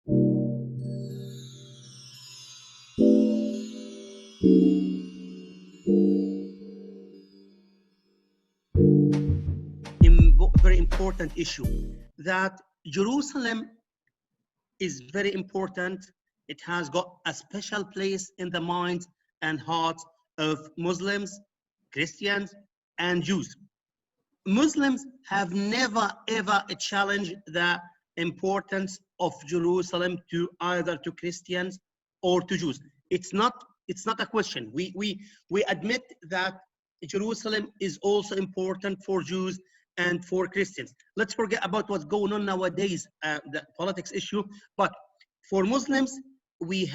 Very important issue that Jerusalem is very important. It has got a special place in the minds and hearts of Muslims, Christians, and Jews. Muslims have never ever challenged the importance of Jerusalem to either to Christians or to Jews. It's not a question. We admit that Jerusalem is also important for Jews and for Christians. Let's forget about what's going on nowadays, the politics issue. But for Muslims, we've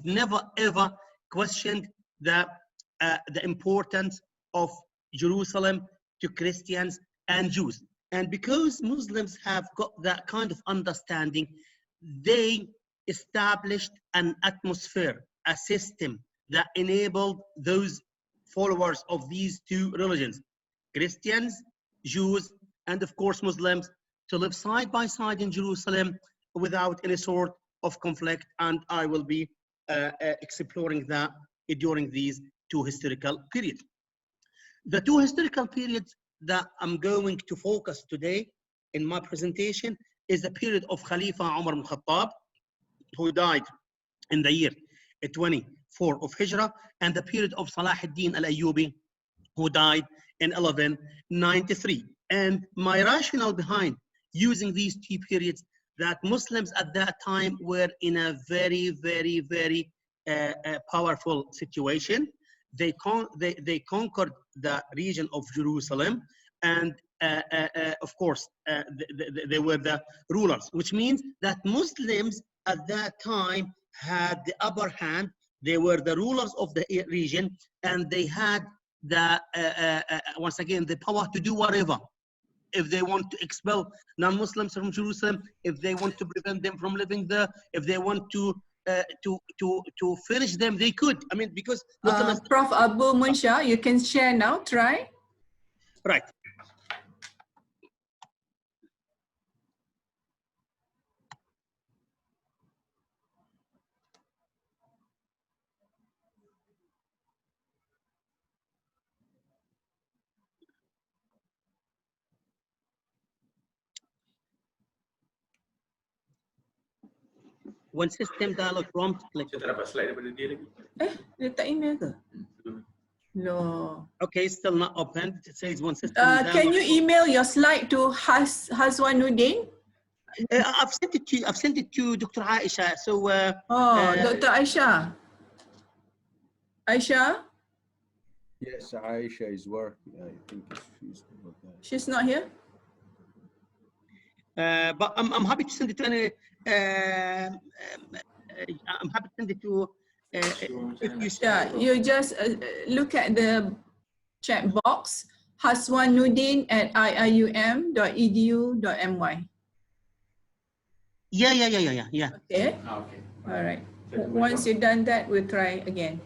never ever questioned the importance of Jerusalem to Christians and Jews. And because Muslims have got that kind of understanding, they established an atmosphere, a system that enabled those followers of these two religions, Christians, Jews, and of course Muslims, to live side by side in Jerusalem without any sort of conflict. And I will be exploring that during these two historical periods. The two historical periods that I'm going to focus today in my presentation is the period of Khalifa Umar ibn Khattab, who died in the year 24 of Hijrah, and the period of Salah ad-Din al-Ayyubi, who died in 1193. And my rationale behind using these two periods, that Muslims at that time were in a very, very, very powerful situation. They conquered the region of Jerusalem, and of course they were the rulers, which means that Muslims at that time had the upper hand. They were the rulers of the region, and they had the once again the power to do whatever. If they want to expel non-Muslims from Jerusalem, if they want to prevent them from living there, if they want to finish them, they could. I mean, because Prof. Abu Munsha, you can share now. Try. Right. One system dialog prompt. Click. Letak email ke? No. Okay, still not open. It says one system. Can you email your slide to Hazwanuddin? I've sent it to you. I've sent it to Dr. Aisha. So. Dr. Aisha. Aisha? Yes, Aisha is working. I think she's not here. But I'm happy to send it to any. I'm happy to send it to. You just look at the chat box, haswanuddin@iium.edu.my. Yeah. Okay. Okay. All right. Once you've done that, we'll try again.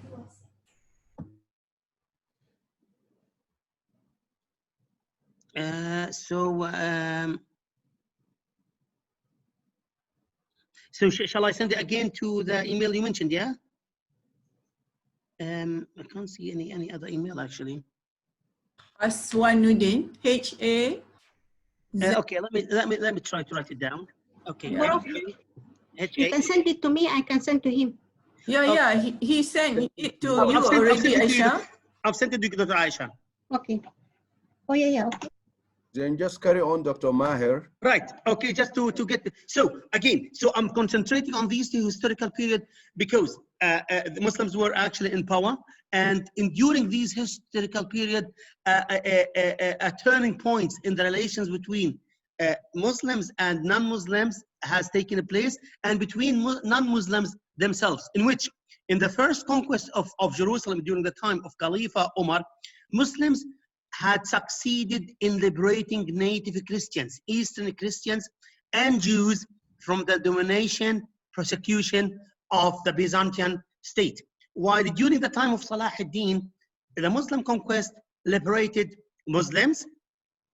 So shall I send it again to the email you mentioned? Yeah. I can't see any other email actually. Haswanuddin, H-A. Okay, let me try to write it down. Okay. You can send it to me. I can send to him. Yeah. He sent it to you already, Aisha. I've sent it to Dr. Aisha. Okay. Oh yeah. Okay. Then just carry on, Dr. Maher. Right. Okay. Just to get so again. So I'm concentrating on these two historical period because the Muslims were actually in power, and during these historical period, a turning point in the relations between Muslims and non-Muslims has taken place, and between non-Muslims themselves, in which in the first conquest of Jerusalem during the time of Khalifa Umar, Muslims had succeeded in liberating native Christians, Eastern Christians, and Jews from the domination, persecution of the Byzantine state. While during the time of Salah ad-Din, the Muslim conquest liberated Muslims,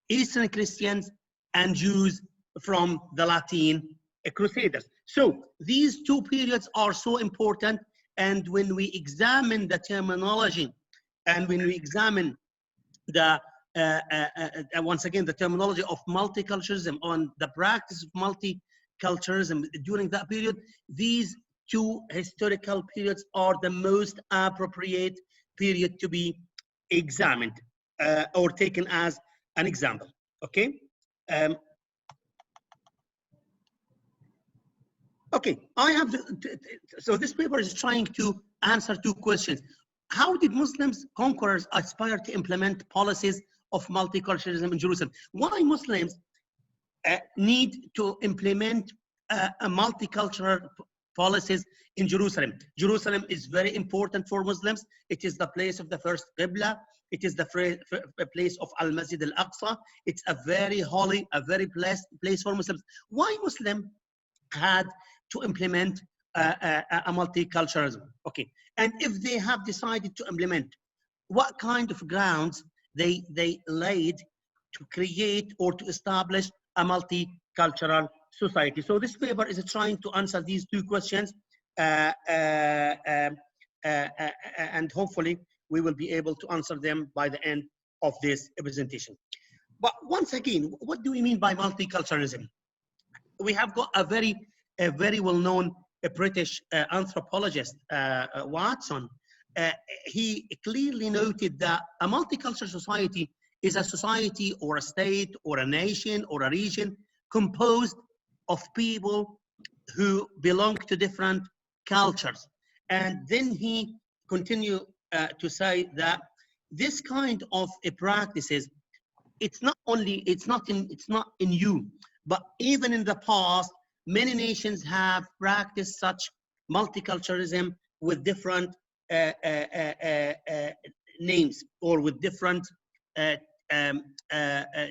Eastern Christians, and Jews from the Latin Crusaders. So these two periods are so important, and when we examine the terminology and when we examine the once again the terminology of multiculturalism on the practice of multiculturalism during that period, these two historical periods are the most appropriate period to be examined or taken as an example. Okay. Okay, I have so this paper is trying to answer two questions. How did Muslims conquerors aspire to implement policies of multiculturalism in Jerusalem? Why Muslims need to implement a multicultural policies in Jerusalem? Jerusalem is very important for Muslims. It is the place of the first Qibla. It is the place of Al-Masjid Al-Aqsa. It's a very holy, a very blessed place for Muslims. Why Muslim had to implement a multiculturalism? Okay, and if they have decided to implement, what kind of grounds they laid to create or to establish a multicultural society? So this paper is trying to answer these two questions, and hopefully we will be able to answer them by the end of this presentation. But once again, what do we mean by multiculturalism? We have got a very well-known British anthropologist, Watson. He clearly noted that a multicultural society is a society or a state or a nation or a region composed of people who belong to different cultures. And then he continued to say that this kind of practices, it's not in you, but even in the past, many nations have practiced such multiculturalism with different names or with different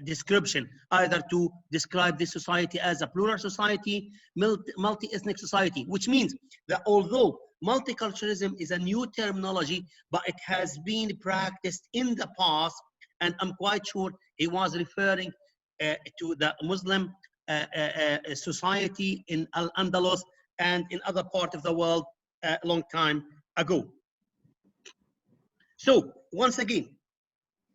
description, either to describe this society as a plural society, multi-ethnic society, which means that although multiculturalism is a new terminology, but it has been practiced in the past, and I'm quite sure he was referring to the Muslim society in Al-Andalus and in other parts of the world a long time ago. So once again,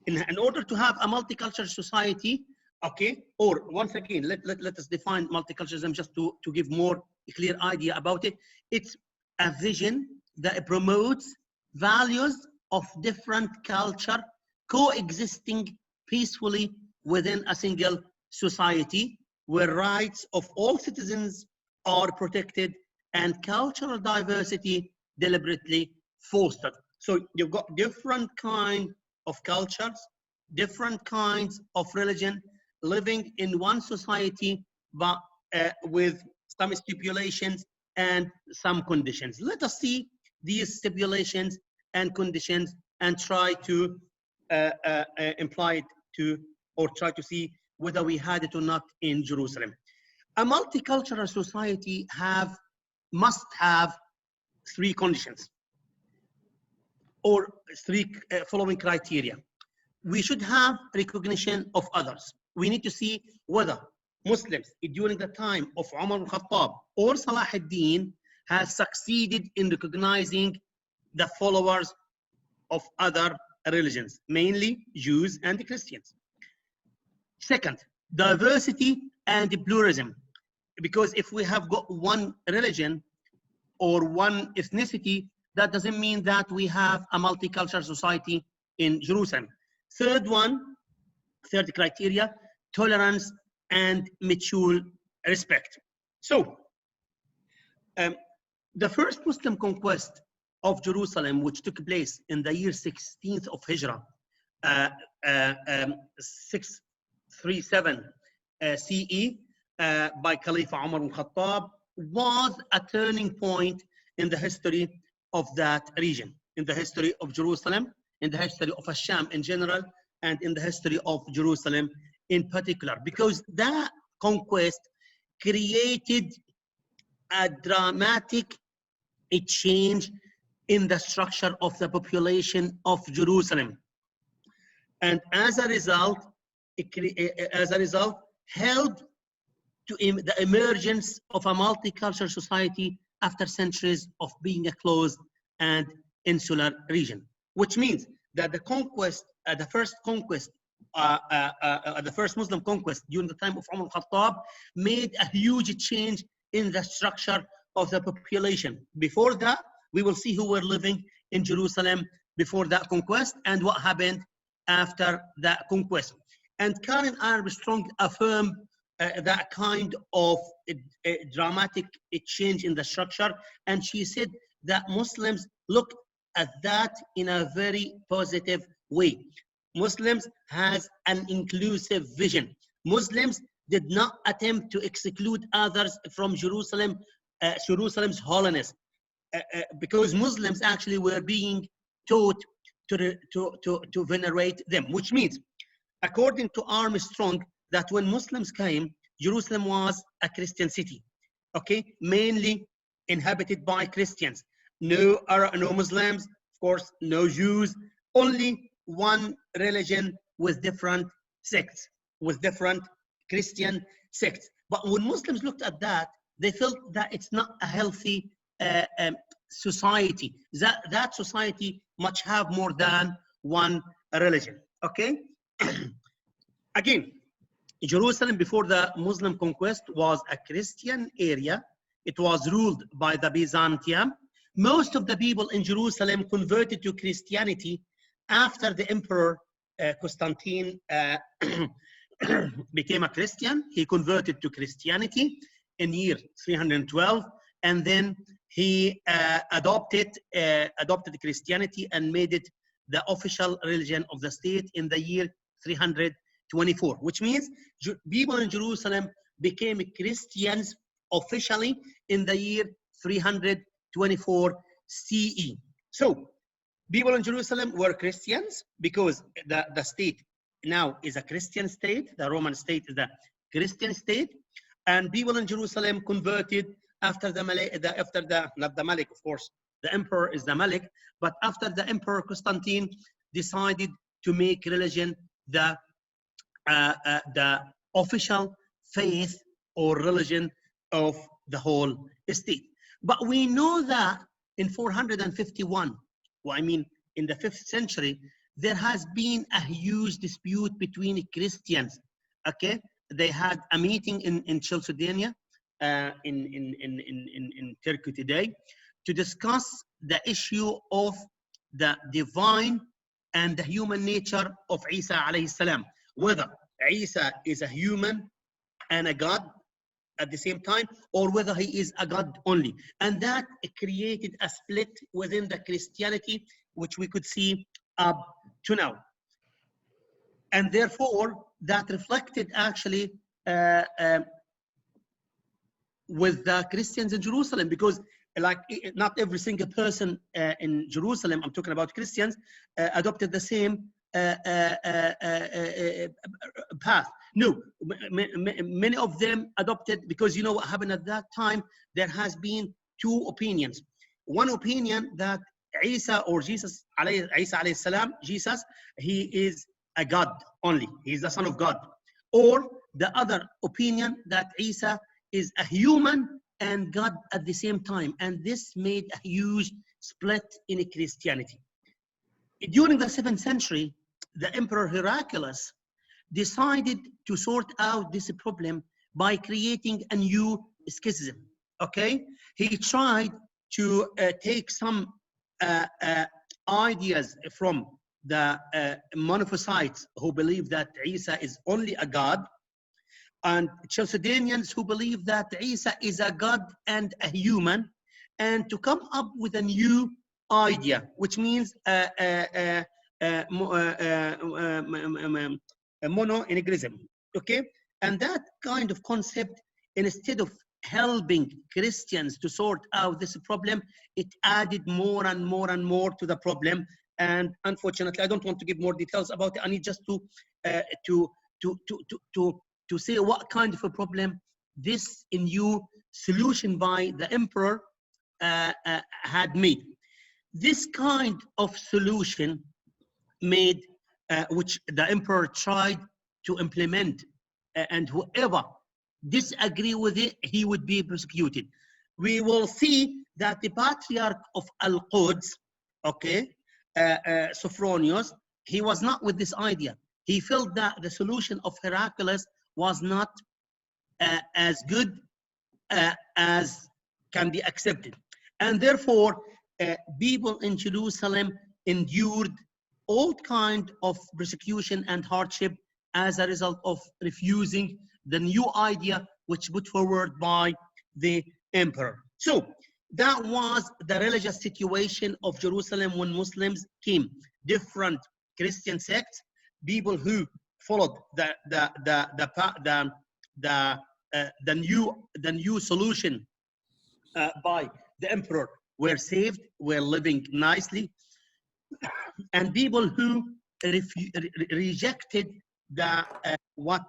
in order to have a multicultural society, okay, or once again, let us define multiculturalism just to give more clear idea about it. It's a vision that promotes values of different culture coexisting peacefully within a single society, where rights of all citizens are protected and cultural diversity deliberately fostered. So you've got different kinds of cultures, different kinds of religion living in one society, but with some stipulations and some conditions. Let us see these stipulations and conditions and try to imply it to, or try to see whether we had it or not in Jerusalem. A multicultural society must have three conditions, or three following criteria. We should have recognition of others. We need to see whether Muslims during the time of Umar al-Khattab or Salah ad-Din has succeeded in recognizing the followers of other religions, mainly Jews and Christians. Second, diversity and pluralism. Because if we have got one religion or one ethnicity, that doesn't mean that we have a multicultural society in Jerusalem. Third criteria, tolerance and mutual respect. So, the first Muslim conquest of Jerusalem, which took place in the year 16th of Hijrah, 637 CE, by Caliph Umar al-Khattab, was a turning point in the history of that region, in the history of Jerusalem, in the history of Asham in general, and in the history of Jerusalem in particular, because that conquest created a dramatic change in the structure of the population of Jerusalem, and as a result, helped to the emergence of a multicultural society after centuries of being a closed and insular region, which means that the conquest, the first Muslim conquest during the time of Umar al-Khattab made a huge change in the structure of the population. Before that, we will see who were living in Jerusalem before that conquest and what happened after that conquest. And Karen Armstrong affirmed that kind of a dramatic change in the structure, and she said that Muslims looked at that in a very positive way. Muslims has an inclusive vision. Muslims did not attempt to exclude others from Jerusalem's holiness, because Muslims actually were being taught to venerate them, which means, according to Armstrong, that when Muslims came, Jerusalem was a Christian city, okay, mainly inhabited by Christians. No Muslims, of course, no Jews, only one religion with different sects, with different Christian sects. But when Muslims looked at that, they felt that it's not a healthy society. That society must have more than one religion, okay? Again, Jerusalem before the Muslim conquest was a Christian area. It was ruled by the Byzantium. Most of the people in Jerusalem converted to Christianity after the Emperor Constantine became a Christian. He converted to Christianity in year 312, and then he adopted Christianity and made it the official religion of the state in the year 324, which means people in Jerusalem became Christians officially in the year 324 CE. So people in Jerusalem were Christians because the state now is a Christian state. The Roman state is a Christian state, and people in Jerusalem converted after the not the Malik, of course, the emperor is the Malik, but after the Emperor Constantine decided to make religion the official faith or religion of the whole state. But we know that in 451, well, I mean, in the 5th century, there has been a huge dispute between Christians, okay? They had a meeting in Chalcedon, in Turkey today, to discuss the issue of the divine and the human nature of Isa alayhi salam, whether Isa is a human and a God at the same time, or whether he is a God only. And that created a split within the Christianity, which we could see up to now. And therefore, that reflected actually with the Christians in Jerusalem, because like not every single person in Jerusalem, I'm talking about Christians, adopted the same path. No, many of them adopted, because you know what happened at that time, there has been two opinions. One opinion that Isa or Jesus, Isa alayhi salam, Jesus, he is a God only, he is the son of God. Or the other opinion that Isa is a human and God at the same time. And this made a huge split in Christianity. During the 7th century, the Emperor Heraclius decided to sort out this problem by creating a new schism, okay? He tried to take some ideas from the monophysites who believe that Isa is only a God, and Chalcedonians who believe that Isa is a God and a human, and to come up with a new idea, which means monointegrism, okay? And that kind of concept, instead of helping Christians to sort out this problem, it added more and more and more to the problem. And unfortunately, I don't want to give more details about it. I need just to say what kind of a problem this new solution by the emperor had made. This kind of solution made, which the emperor tried to implement, and whoever disagree with it, he would be persecuted. We will see that the patriarch of Al-Quds, okay, Sophronius, he was not with this idea. He felt that the solution of Heraclius was not as good as can be accepted. And therefore, people in Jerusalem endured all kind of persecution and hardship as a result of refusing the new idea which put forward by the emperor. So that was the religious situation of Jerusalem when Muslims came. Different Christian sects, people who followed the new solution by the emperor were saved, were living nicely, and people who rejected the what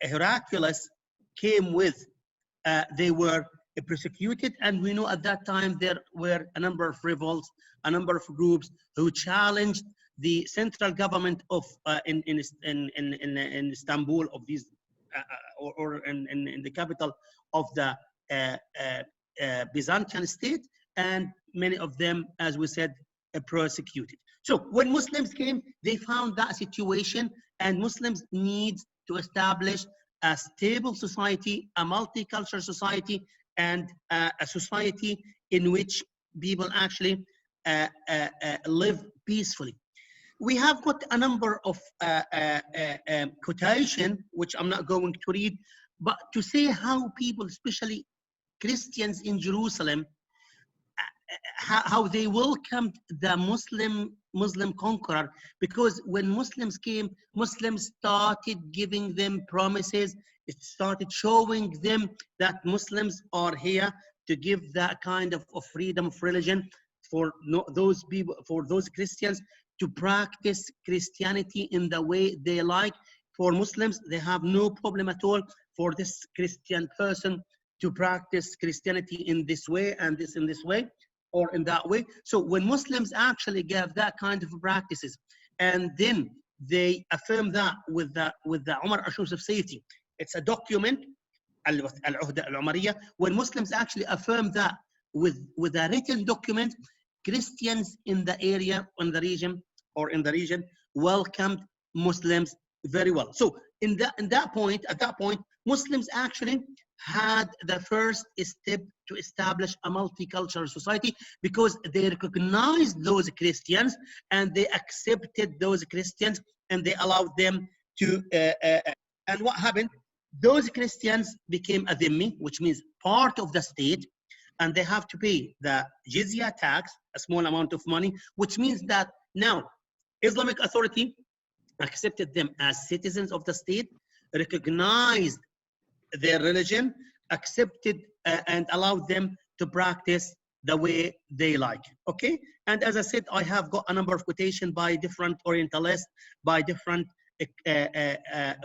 Heraclius came with, they were persecuted. And we know at that time there were a number of revolts, a number of groups who challenged the central government of in Istanbul, of these or in the capital of the Byzantine state, and many of them, as we said, persecuted. So when Muslims came, they found that situation, and Muslims need to establish a stable society, a multicultural society, and a society in which people actually live peacefully. We have got a number of quotation, which I'm not going to read, but to say how people, especially Christians in Jerusalem, how they welcomed the Muslim conqueror. Because when Muslims came, Muslims started giving them promises. It started showing them that Muslims are here to give that kind of freedom of religion for those people, for those Christians to practice Christianity in the way they like. For Muslims, they have no problem at all for this Christian person to practice Christianity in this way and this in this way or in that way. So when Muslims actually gave that kind of practices, and then they affirm that with the Umar Assurance of Safety, it's a document, Al-Uhda Al-Umariyya. When Muslims actually affirm that with a written document, Christians in the area, in the region, welcomed Muslims very well. So at that point, Muslims actually had the first step to establish a multicultural society, because they recognized those Christians and they accepted those Christians and they allowed them to. And what happened? Those Christians became a dhimmi, which means part of the state, and they have to pay the jizya tax, a small amount of money, which means that now Islamic Authority accepted them as citizens of the state, recognized their religion, accepted and allowed them to practice the way they like. Okay, and as I said, I have got a number of quotations by different Orientalists, by different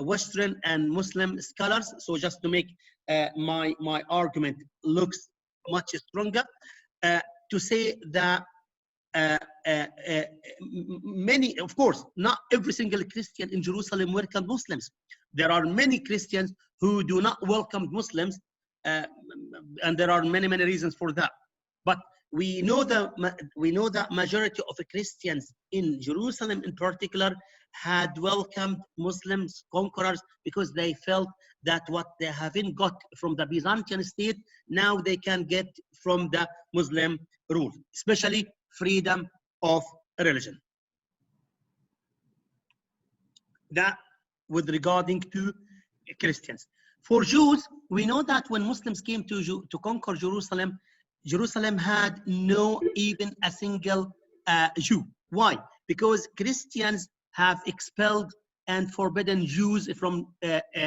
Western and Muslim scholars. So just to make my argument looks much stronger, to say that many, of course, not every single Christian in Jerusalem welcomed Muslims. There are many Christians who do not welcome Muslims, and there are many reasons for that. But we know that majority of the Christians in Jerusalem, in particular, had welcomed Muslims conquerors because they felt that what they haven't got from the Byzantine state, now they can get from the Muslim rule, especially freedom of religion. That with regarding to Christians. For Jews, we know that when Muslims came to conquer Jerusalem, Jerusalem had no even a single Jew. Why? Because Christians have expelled and forbidden Jews from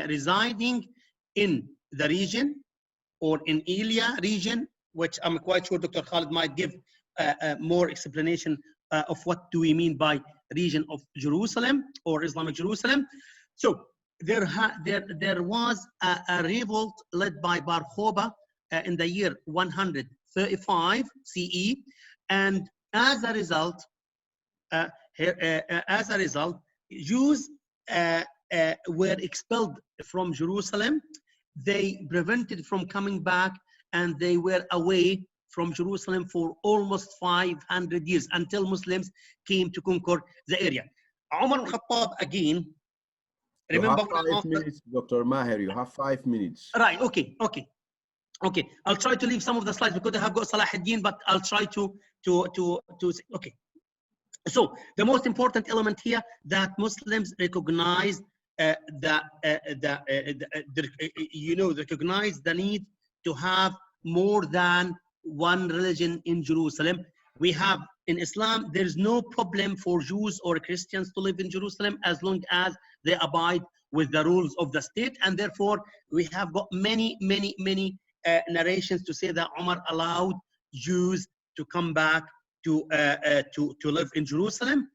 residing in the region or in Elia region, which I'm quite sure Dr. Khalid might give more explanation of what do we mean by region of Jerusalem or Islamic Jerusalem. So there was a revolt led by Bar Khoba in the year 135 CE, and as a result, Jews were expelled from Jerusalem, they prevented from coming back, and they were away from Jerusalem for almost 500 years until Muslims came to conquer the area. Umar al-Khattab again, You remember have 5 minutes, Dr. Maher. You have 5 minutes. right, okay. I'll try to leave some of the slides because I have got Salah ad-Din, but I'll try to okay. So the most important element here that Muslims recognize recognize the need to have more than one religion in Jerusalem. We have in Islam, there is no problem for Jews or Christians to live in Jerusalem as long as they abide with the rules of the state, and therefore we have got many narrations to say that Umar allowed Jews to come back to live in Jerusalem.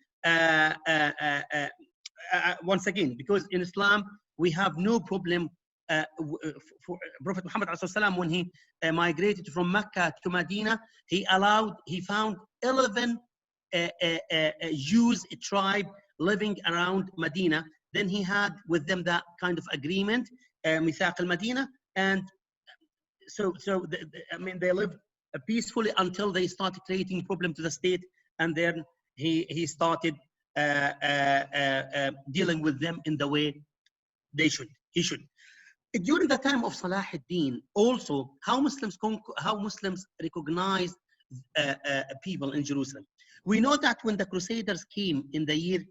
Once again, because in Islam we have no problem. For Prophet Muhammad ﷺ, when he migrated from Mecca to Medina, he found 11 Jews tribe living around Medina. Then he had with them that kind of agreement, Mithaq al-Medina, and so they lived peacefully until they started creating problem to the state, and then he started dealing with them in the way he should. During the time of Salah ad-Din, also how Muslims recognize people in Jerusalem. We know that when the Crusaders came in the year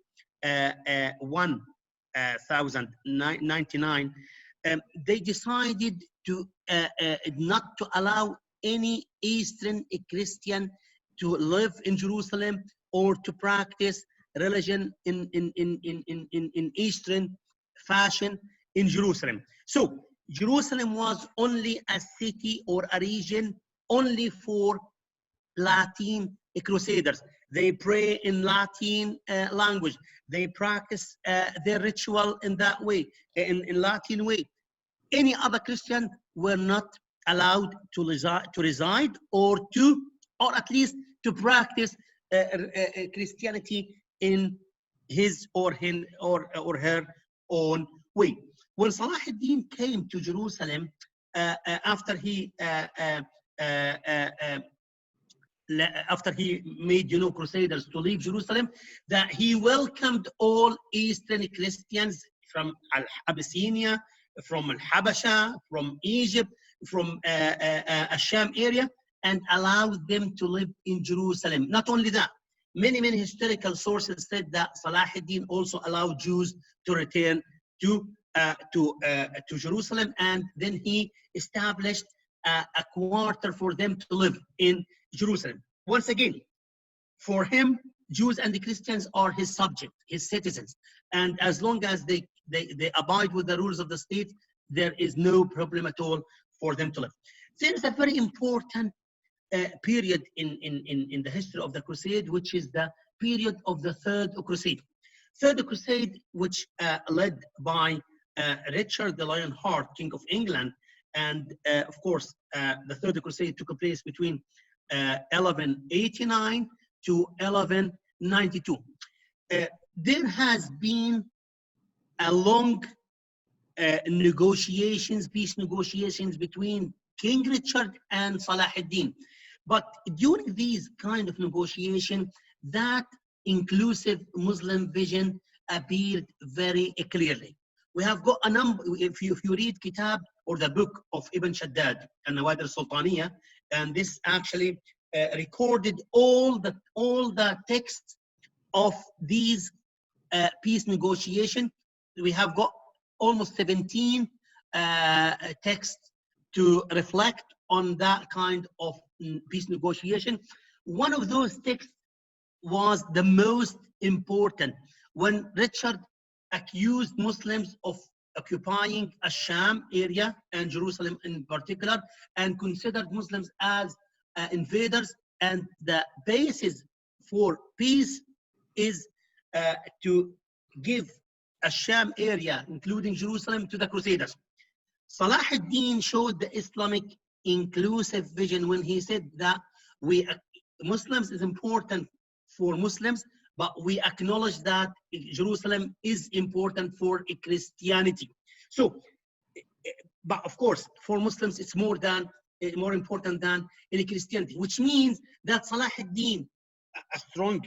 1099, they decided to not to allow any Eastern Christian to live in Jerusalem or to practice religion in Eastern fashion in Jerusalem. So Jerusalem was only a city or a region only for Latin Crusaders. They pray in Latin language. They practice their ritual in that way, in Latin way. Any other Christian were not allowed to reside or at least to practice Christianity in his or her own way. When Salah ad-Din came to Jerusalem after he made Crusaders to leave Jerusalem, that he welcomed all Eastern Christians from Abyssinia, from Al-Habasha, from Egypt, from Asham area, and allowed them to live in Jerusalem. Not only that, many historical sources said that Salah ad-Din also allowed Jews to return to Jerusalem, and then he established a quarter for them to live in Jerusalem. Once again, for him, Jews and the Christians are his subjects, his citizens, and as long as they abide with the rules of the state, there is no problem at all for them to live. There is a very important period in the history of the Crusade, which is the period of the Third Crusade. Third Crusade, which led by Richard the Lionheart, King of England, and of course, the Third Crusade took place between 1189 to 1192. There has been a long peace negotiations between King Richard and Salah ad-Din. But during these kind of negotiation, that inclusive Muslim vision appeared very clearly. We have got a number, if you read Kitab or the book of Ibn Shaddad and Nawadir al-Sultaniyah, and this actually recorded all the texts of these peace negotiation. We have got almost 17 texts to reflect on that kind of peace negotiation. One of those texts was the most important when Richard accused Muslims of occupying Asham area and Jerusalem in particular, and considered Muslims as invaders, and the basis for peace is to give Asham area, including Jerusalem, to the Crusaders. Salah ad-Din showed the Islamic inclusive vision when he said that Muslims is important for Muslims, but we acknowledge that Jerusalem is important for Christianity. So but of course, for Muslims, it's more important than in Christianity, which means that Salah ad-Din, a strong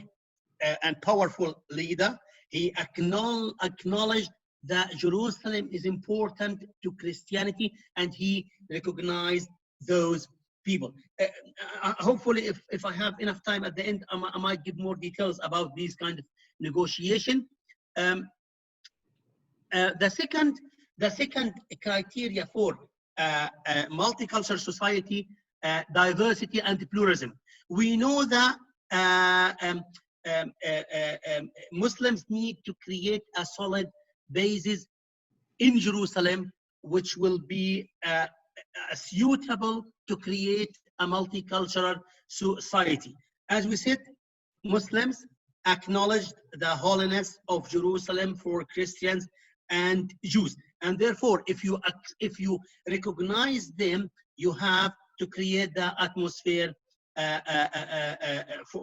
and powerful leader, he acknowledged that Jerusalem is important to Christianity, and he recognized those people. Hopefully, if I have enough time at the end, I might give more details about these kind of negotiation. The second criteria for multicultural society, diversity and pluralism. We know that Muslims need to create a solid basis in Jerusalem, which will be suitable to create a multicultural society. As we said, Muslims acknowledged the holiness of Jerusalem for Christians and Jews, and therefore, if you recognize them, you have to create the atmosphere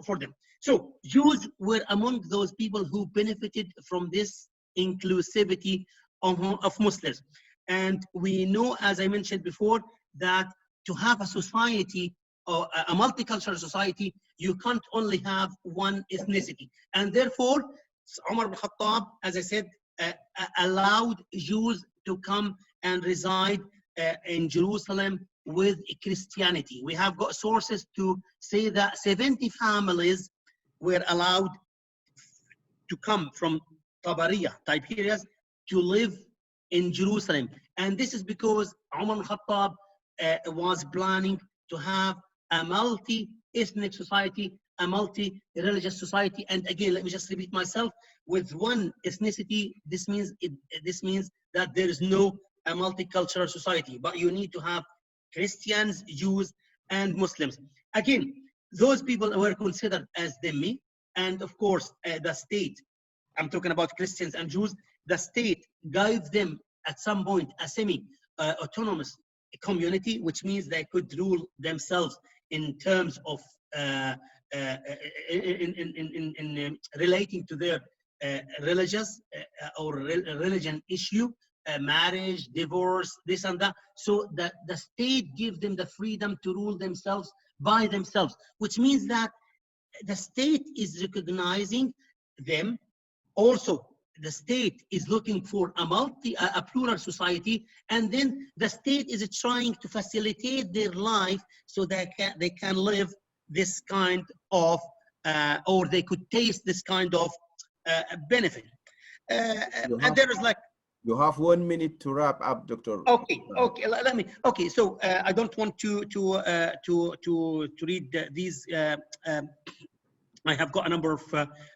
for them. So Jews were among those people who benefited from this inclusivity of Muslims. And we know, as I mentioned before, that to have a society or a multicultural society, you can't only have one ethnicity. And therefore, Umar ibn Khattab, as I said, allowed Jews to come and reside in Jerusalem with Christianity. We have got sources to say that 70 families were allowed to come from Tabariya type areas to live in Jerusalem. And this is because Umar ibn Khattab was planning to have a multi-ethnic society, a multi-religious society. And again, let me just repeat myself, with one ethnicity, this means that there is no a multicultural society, but you need to have Christians, Jews, and Muslims. Again, those people were considered as dhimmi, and of course, the state, I'm talking about Christians and Jews, the state gave them at some point a semi-autonomous community, which means they could rule themselves in terms of relating to their religious or religion issue, marriage, divorce, this and that. So that the state gives them the freedom to rule themselves by themselves, which means that the state is recognizing them. Also, the state is looking for a plural society, and then the state is trying to facilitate their life so they can live this kind of, or they could taste this kind of benefit. And there is like, you have 1 minute to wrap up, Dr. Okay, let me. Okay, so I don't want to read these. I have got a number of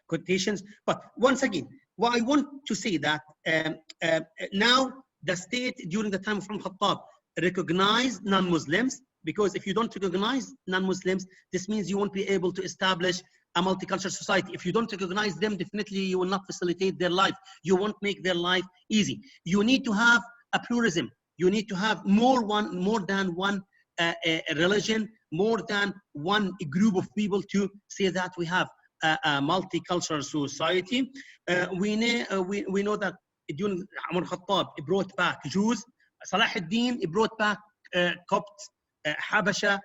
quotations, but once again, what I want to say that now the state during the time of Umar Khattab recognized non-Muslims, because if you don't recognize non-Muslims, this means you won't be able to establish a multicultural society. If you don't recognize them, definitely you will not facilitate their life. You won't make their life easy. You need to have a pluralism. You need to have more than one religion, more than one group of people to say that we have a multicultural society. We know that during Umar Khattab, he brought back Jews. Salah ad-Din, he brought back Copts, Habasha,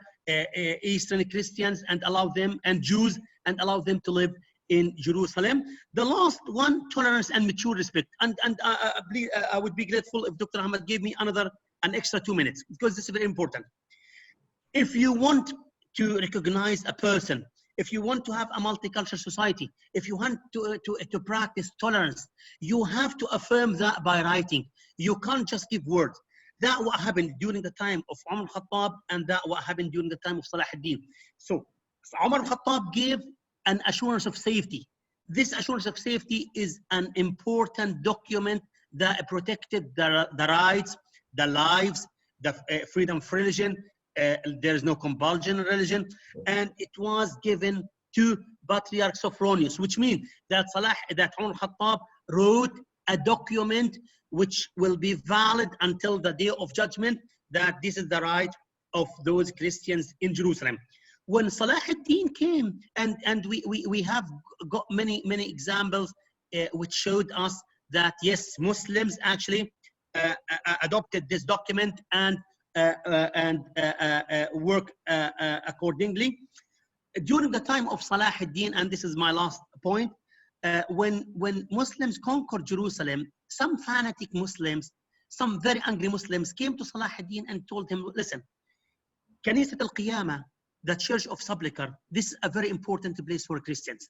Eastern Christians, and allowed them, and Jews, and allowed them to live in Jerusalem. The last one, tolerance and mutual respect. And I would be grateful if Dr. Ahmed gave me an extra 2 minutes, because this is very important. If you want to recognize a person, if you want to have a multicultural society, if you want to practice tolerance, you have to affirm that by writing. You can't just give words. That what happened during the time of Umar Khattab, and that what happened during the time of Salah ad-Din. So Umar Khattab gave an assurance of safety. This assurance of safety is an important document that protected the rights, the lives, the freedom of religion. There is no compulsion in religion, and it was given to Patriarch Sophronius, which means that Umar Khattab wrote a document which will be valid until the day of judgment, that this is the right of those Christians in Jerusalem. When Salah ad-Din came, and we have got many examples which showed us that yes, Muslims actually adopted this document and work accordingly. During the time of Salah ad-Din, and this is my last point, when Muslims conquered Jerusalem, some fanatic Muslims, some very angry Muslims came to Salah ad-Din and told him, listen, Kanisat al-Qiyamah, the Church of Sepulchre, this is a very important place for Christians.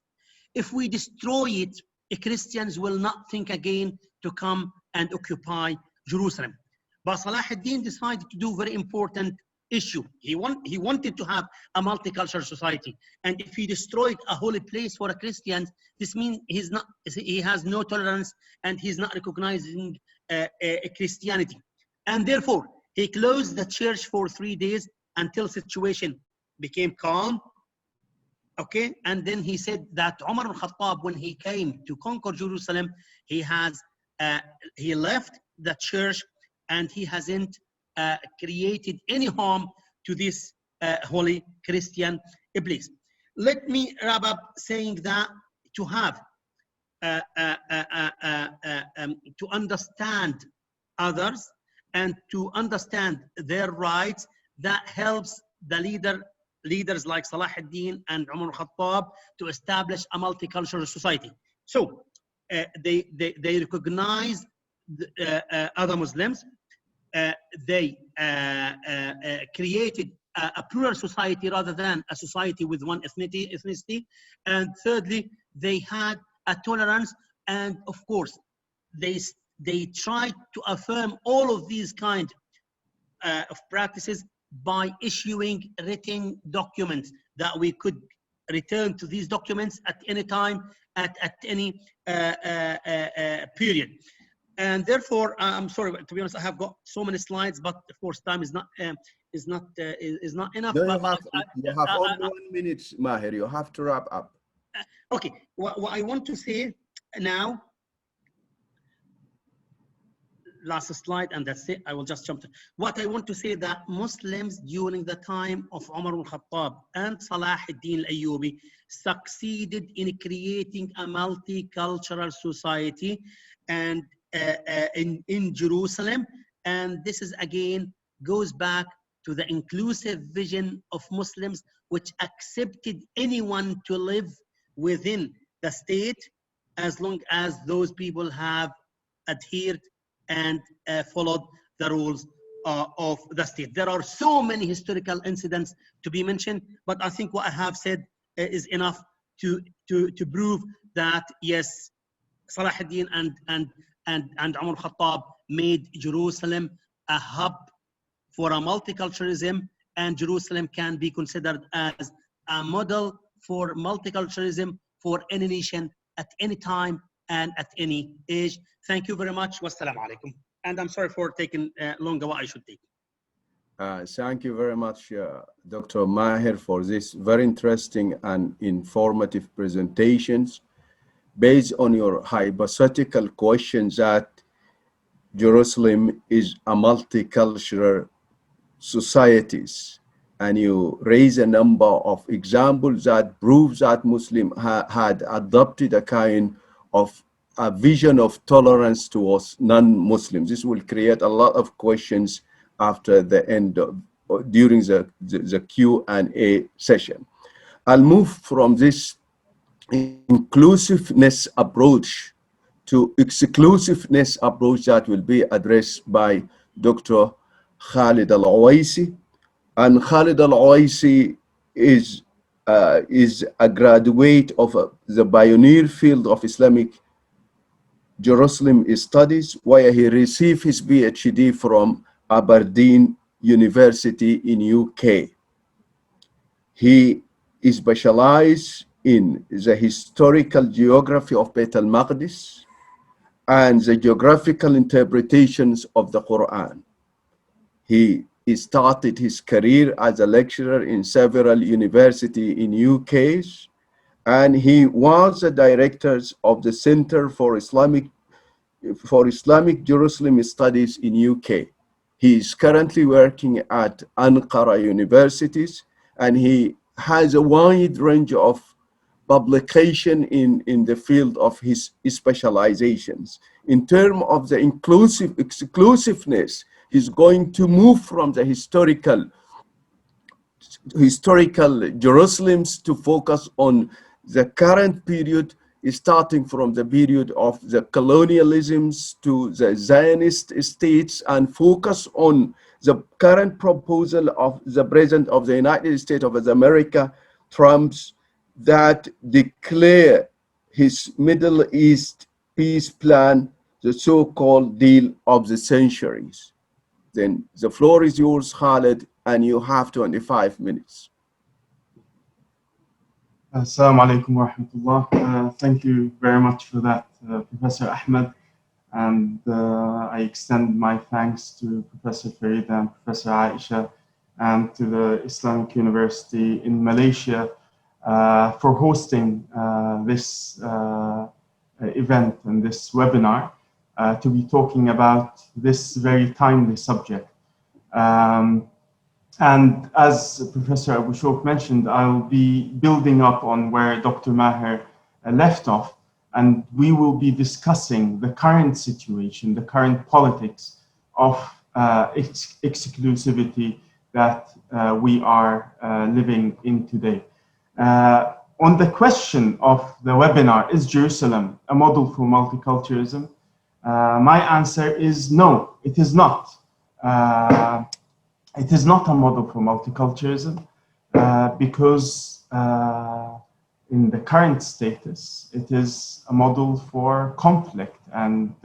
If we destroy it, Christians will not think again to come and occupy Jerusalem. But Salah ad-Din decided to do very important issue. He wanted to have a multicultural society. And if he destroyed a holy place for a Christian, this means he has no tolerance and he's not recognizing Christianity. And therefore, he closed the church for 3 days until situation became calm. Okay, and then he said that Umar al-Khattab, when he came to conquer Jerusalem, he left the church and he hasn't created any harm to this holy Christian place. Let me wrap up saying that to have to understand others and to understand their rights, that helps the leaders like Salah ad-Din and Umar al-Khattab to establish a multicultural society. So they recognize other Muslims. They created a plural society rather than a society with one ethnicity. And thirdly, they had a tolerance, and of course, they tried to affirm all of these kind of practices by issuing written documents that we could return to these documents at any time, at any period. And therefore, I'm sorry, to be honest, I have got so many slides, but of course, time is not enough. No, you have only 1 minute, Maher. You have to wrap up. Okay, what I want to say now, last slide, and that's it. I will just jump to what I want to say, that Muslims during the time of Umar al-Khattab and Salah ad-Din al-Ayyubi succeeded in creating a multicultural society and in Jerusalem. And this is again goes back to the inclusive vision of Muslims, which accepted anyone to live within the state as long as those people have adhered and followed the rules of the state. There are so many historical incidents to be mentioned, but I think what I have said is enough to prove that yes, Salah ad-Din and Umar al-Khattab made Jerusalem a hub for a multiculturalism, and Jerusalem can be considered as a model for multiculturalism for any nation at any time and at any age. Thank you very much. Wassalamu alaikum. And I'm sorry for taking longer what I should take. Thank you very much, Dr. Maher, for this very interesting and informative presentations. Based on your hypothetical question that Jerusalem is a multicultural societies, and you raise a number of examples that proves that Muslim had adopted a kind of a vision of tolerance towards non-Muslims. This will create a lot of questions after the end of, during the Q&A session. I'll move from this inclusiveness approach to exclusiveness approach that will be addressed by Dr. Khalid Al-Owaisi. And Khalid Al-Owaisi is a graduate of the pioneer field of Islamic Jerusalem studies, where he received his PhD from Aberdeen University in UK. He is specialized in the historical geography of Beit al-Maqdis and the geographical interpretations of the Quran. He started his career as a lecturer in several universities in UK, and he was the director of the Center for Islamic Jerusalem Studies in UK. He is currently working at Ankara universities, and he has a wide range of publication in the field of his specializations. In terms of the exclusiveness, he's going to move from the historical Jerusalems to focus on the current period, starting from the period of the colonialisms to the Zionist states, and focus on the current proposal of the President of the United States of America, Trump's, that declare his Middle East peace plan, the so-called deal of the centuries. Then the floor is yours, Khalid, and you have 25 minutes. Assalamu alaikum wa rahmatullah. Thank you very much for that, Professor Ahmed. And I extend my thanks to Professor Farida and Professor Aisha and to the Islamic University in Malaysia for hosting this event and this webinar to be talking about this very timely subject. And as Professor Abu Shok mentioned, I'll be building up on where Dr. Maher left off, and we will be discussing the current situation, the current politics of exclusivity that we are living in today. On the question of the webinar, is Jerusalem a model for multiculturalism? My answer is no, it is not. It is not a model for multiculturalism because in the current status, it is a model for conflict and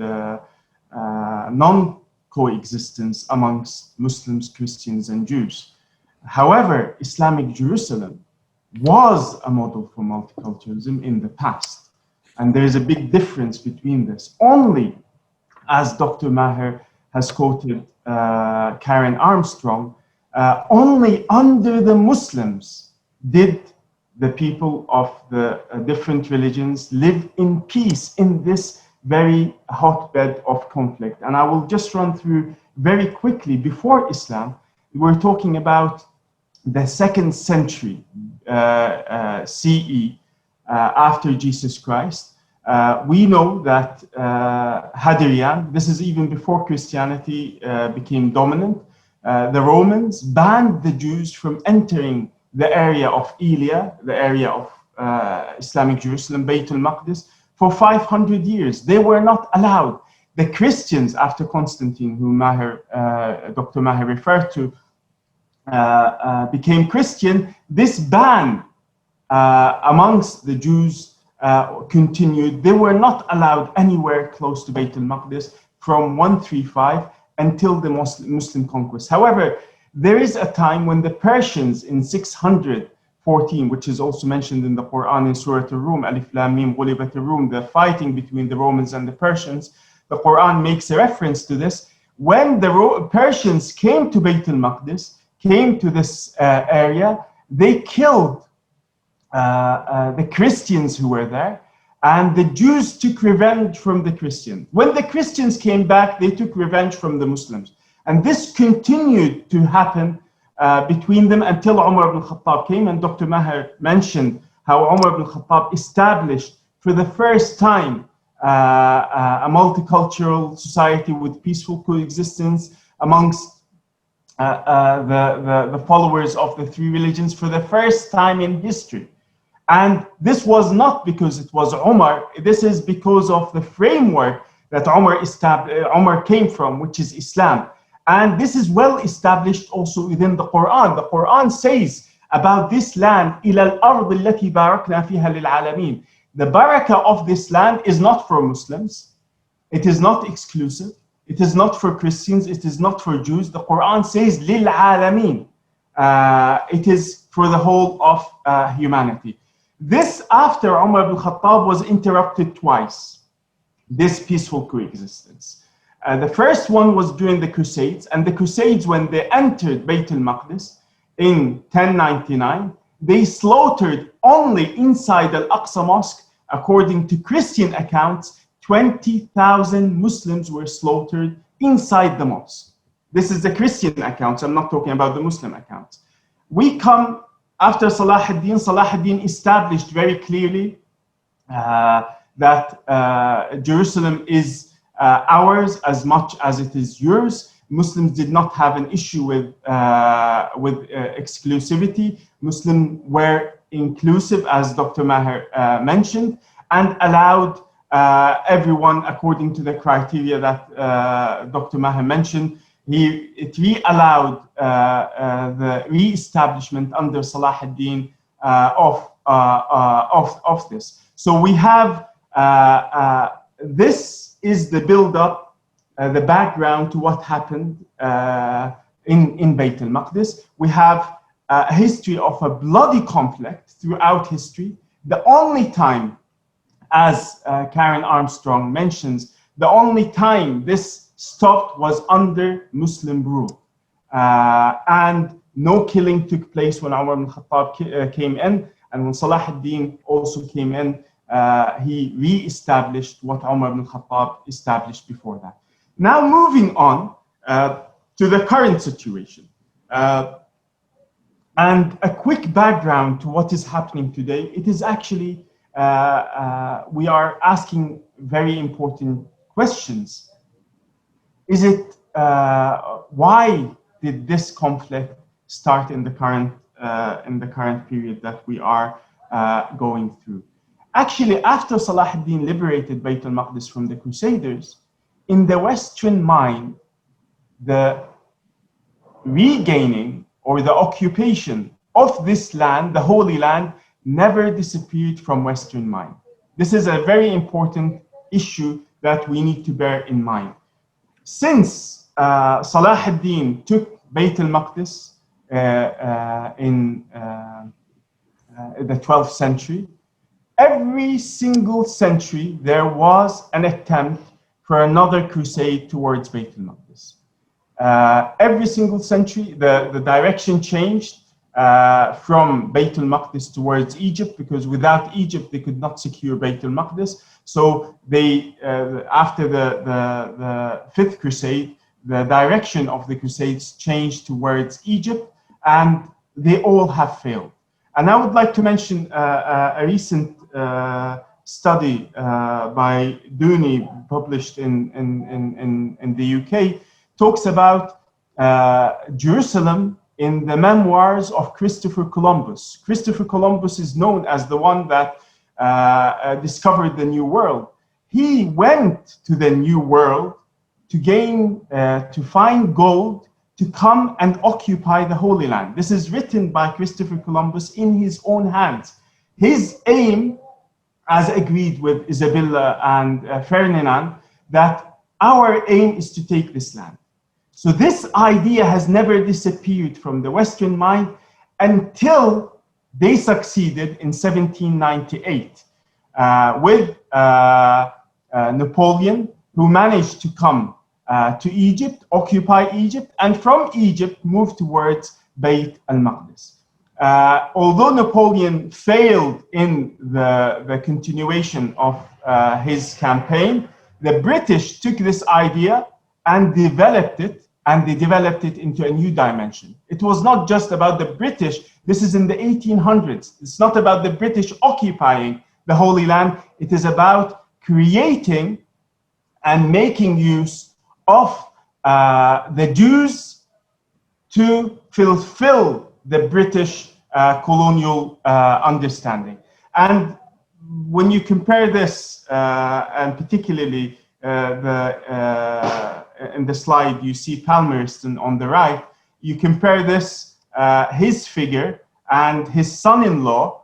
non-coexistence amongst Muslims, Christians, and Jews. However, Islamic Jerusalem was a model for multiculturalism in the past. And there is a big difference between this. Only, as Dr. Maher has quoted Karen Armstrong, only under the Muslims did the people of the different religions live in peace in this very hotbed of conflict. And I will just run through very quickly. Before Islam, we're talking about the 2nd century CE, after Jesus Christ. We know that Hadrian, this is even before Christianity became dominant, the Romans banned the Jews from entering the area of Elia, the area of Islamic Jerusalem, Bayt al-Maqdis, for 500 years. They were not allowed. The Christians, after Constantine, who Dr. Maher referred to, became Christian. This ban amongst the Jews continued. They were not allowed anywhere close to Bayt al-Maqdis from 135 until the Muslim conquest. However, there is a time when the Persians in 614, which is also mentioned in the Quran in Surah Al-Rum, Alif Lam Mim Ghulibat Al-Rum, the fighting between the Romans and the Persians, the Quran makes a reference to this. When the Persians came to Bayt al-Maqdis, came to this area, they killed the Christians who were there, and the Jews took revenge from the Christians. When the Christians came back, they took revenge from the Muslims. And this continued to happen between them until Umar ibn Khattab came, and Dr. Maher mentioned how Umar ibn Khattab established for the first time a multicultural society with peaceful coexistence amongst the followers of the 3 religions for the first time in history. And this was not because it was Umar, this is because of the framework that Umar came from, which is Islam. And this is well established also within the Quran. The Quran says about this land, إِلَى الْأَرْضِ الَّتِي بَارَكْنَا فِيهَا لِلْعَالَمِينَ. The barakah of this land is not for Muslims. It is not exclusive. It is not for Christians. It is not for Jews. The Quran says لِلْعَالَمِينَ. It is for the whole of humanity. This, after Umar ibn Khattab, was interrupted twice, this peaceful coexistence. The first one was during the Crusades, and the Crusades, when they entered Bayt al-Maqdis in 1099, they slaughtered only inside Al-Aqsa Mosque, according to Christian accounts, 20,000 Muslims were slaughtered inside the mosque. This is the Christian accounts, I'm not talking about the Muslim accounts. We come after Salah ad-Din established very clearly that Jerusalem is ours as much as it is yours. Muslims did not have an issue with exclusivity. Muslims were inclusive, as Dr. Maher mentioned, and allowed everyone according to the criteria that Dr. Maher mentioned. It re-allowed the re-establishment under Salah ad-Din of this. So we have this is the build-up, the background to what happened in Bayt al-Maqdis. We have a history of a bloody conflict throughout history. The only time, as Karen Armstrong mentions, the only time this stopped was under Muslim rule. And no killing took place when Umar ibn Khattab came in, and when Salah ad-Din also came in, he re-established what Umar ibn Khattab established before that. Now moving on to the current situation. And a quick background to what is happening today. It is actually, we are asking very important questions. Is it, why did this conflict start in the current period that we are going through? Actually, after Salah ad-Din liberated Bayt al-Maqdis from the Crusaders, in the Western mind, the regaining or the occupation of this land, the Holy Land, never disappeared from Western mind. This is a very important issue that we need to bear in mind. Since Salah ad-Din took Bayt al-Maqdis in the 12th century, every single century there was an attempt for another crusade towards Bayt al-Maqdis. Every single century, the direction changed from Bayt al-Maqdis towards Egypt, because without Egypt they could not secure Bayt al-Maqdis. So they, after the Fifth Crusade, the direction of the Crusades changed towards Egypt, and they all have failed. And I would like to mention a recent study by Dooney, published in the UK, talks about Jerusalem in the memoirs of Christopher Columbus. Christopher Columbus is known as the one that discovered the New World. He went to the New World to gain, to find gold, to come and occupy the Holy Land. This is written by Christopher Columbus in his own hands. His aim, as agreed with Isabella and Ferdinand, that our aim is to take this land. So this idea has never disappeared from the Western mind until they succeeded in 1798 with Napoleon, who managed to come to Egypt, occupy Egypt, and from Egypt move towards Bayt al-Maqdis. Although Napoleon failed in the continuation of his campaign, the British took this idea and developed it, and they developed it into a new dimension. It was not just about the British. This is in the 1800s. It's not about the British occupying the Holy Land. It is about creating and making use of the Jews to fulfill the British colonial understanding. And when you compare this, and particularly in the slide, you see Palmerston on the right, you compare this, his figure and his son-in-law.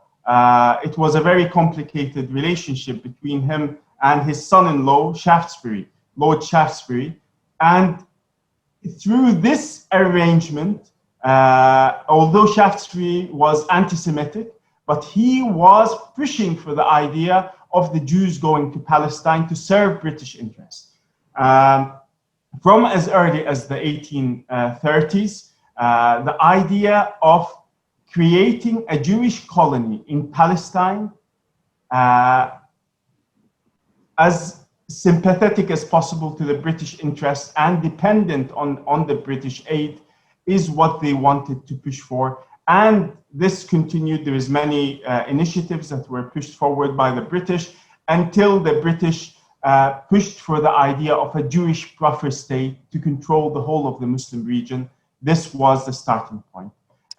It was a very complicated relationship between him and his son-in-law, Shaftesbury, Lord Shaftesbury. And through this arrangement, although Shaftesbury was anti-Semitic, but he was pushing for the idea of the Jews going to Palestine to serve British interests. From as early as the 1830s, the idea of creating a Jewish colony in Palestine, as sympathetic as possible to the British interests and dependent on the British aid, is what they wanted to push for. And this continued. There is many initiatives that were pushed forward by the British until the British pushed for the idea of a Jewish buffer state to control the whole of the Muslim region. This was the starting point.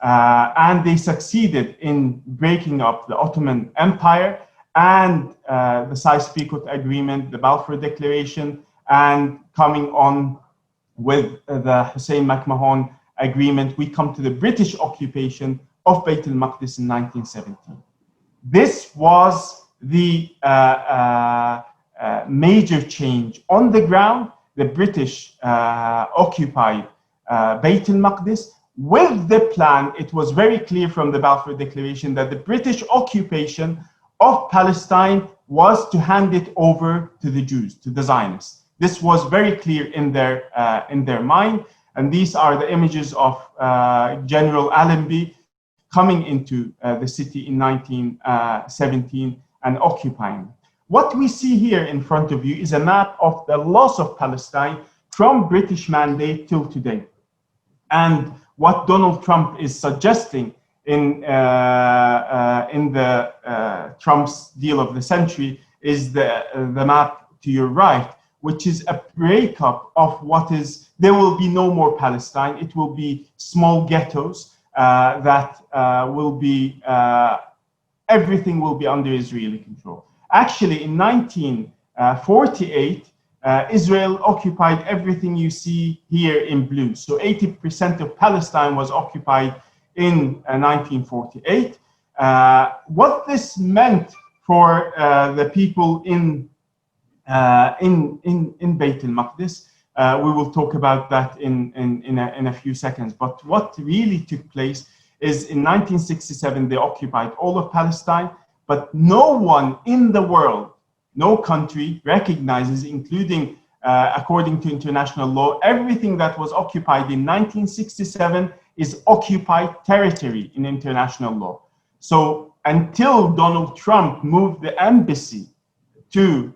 And they succeeded in breaking up the Ottoman Empire and the Sykes-Picot Agreement, the Balfour Declaration, and coming on with the Hussein-McMahon Agreement, we come to the British occupation of Bayt al-Maqdis in 1917. This was the major change on the ground. The British occupied Bayt al-Maqdis with the plan. It was very clear from the Balfour Declaration that the British occupation of Palestine was to hand it over to the Jews, to the Zionists. This was very clear in their mind. And these are the images of General Allenby coming into the city in 1917 and occupying. What we see here in front of you is a map of the loss of Palestine from British mandate till today. And what Donald Trump is suggesting in the Trump's deal of the century is the map to your right, which is a breakup of what is, there will be no more Palestine. It will be small ghettos that will be, everything will be under Israeli control. Actually, in 1948, Israel occupied everything you see here in blue. So 80% of Palestine was occupied in 1948. What this meant for the people in Bayt al-Maqdis, we will talk about that in a few seconds. But what really took place is in 1967, they occupied all of Palestine, but no one in the world, no country recognizes, including according to international law, everything that was occupied in 1967 is occupied territory in international law. So until Donald Trump moved the embassy to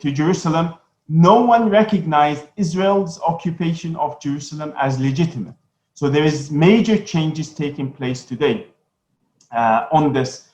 Jerusalem, no one recognized Israel's occupation of Jerusalem as legitimate. So there is major changes taking place today on this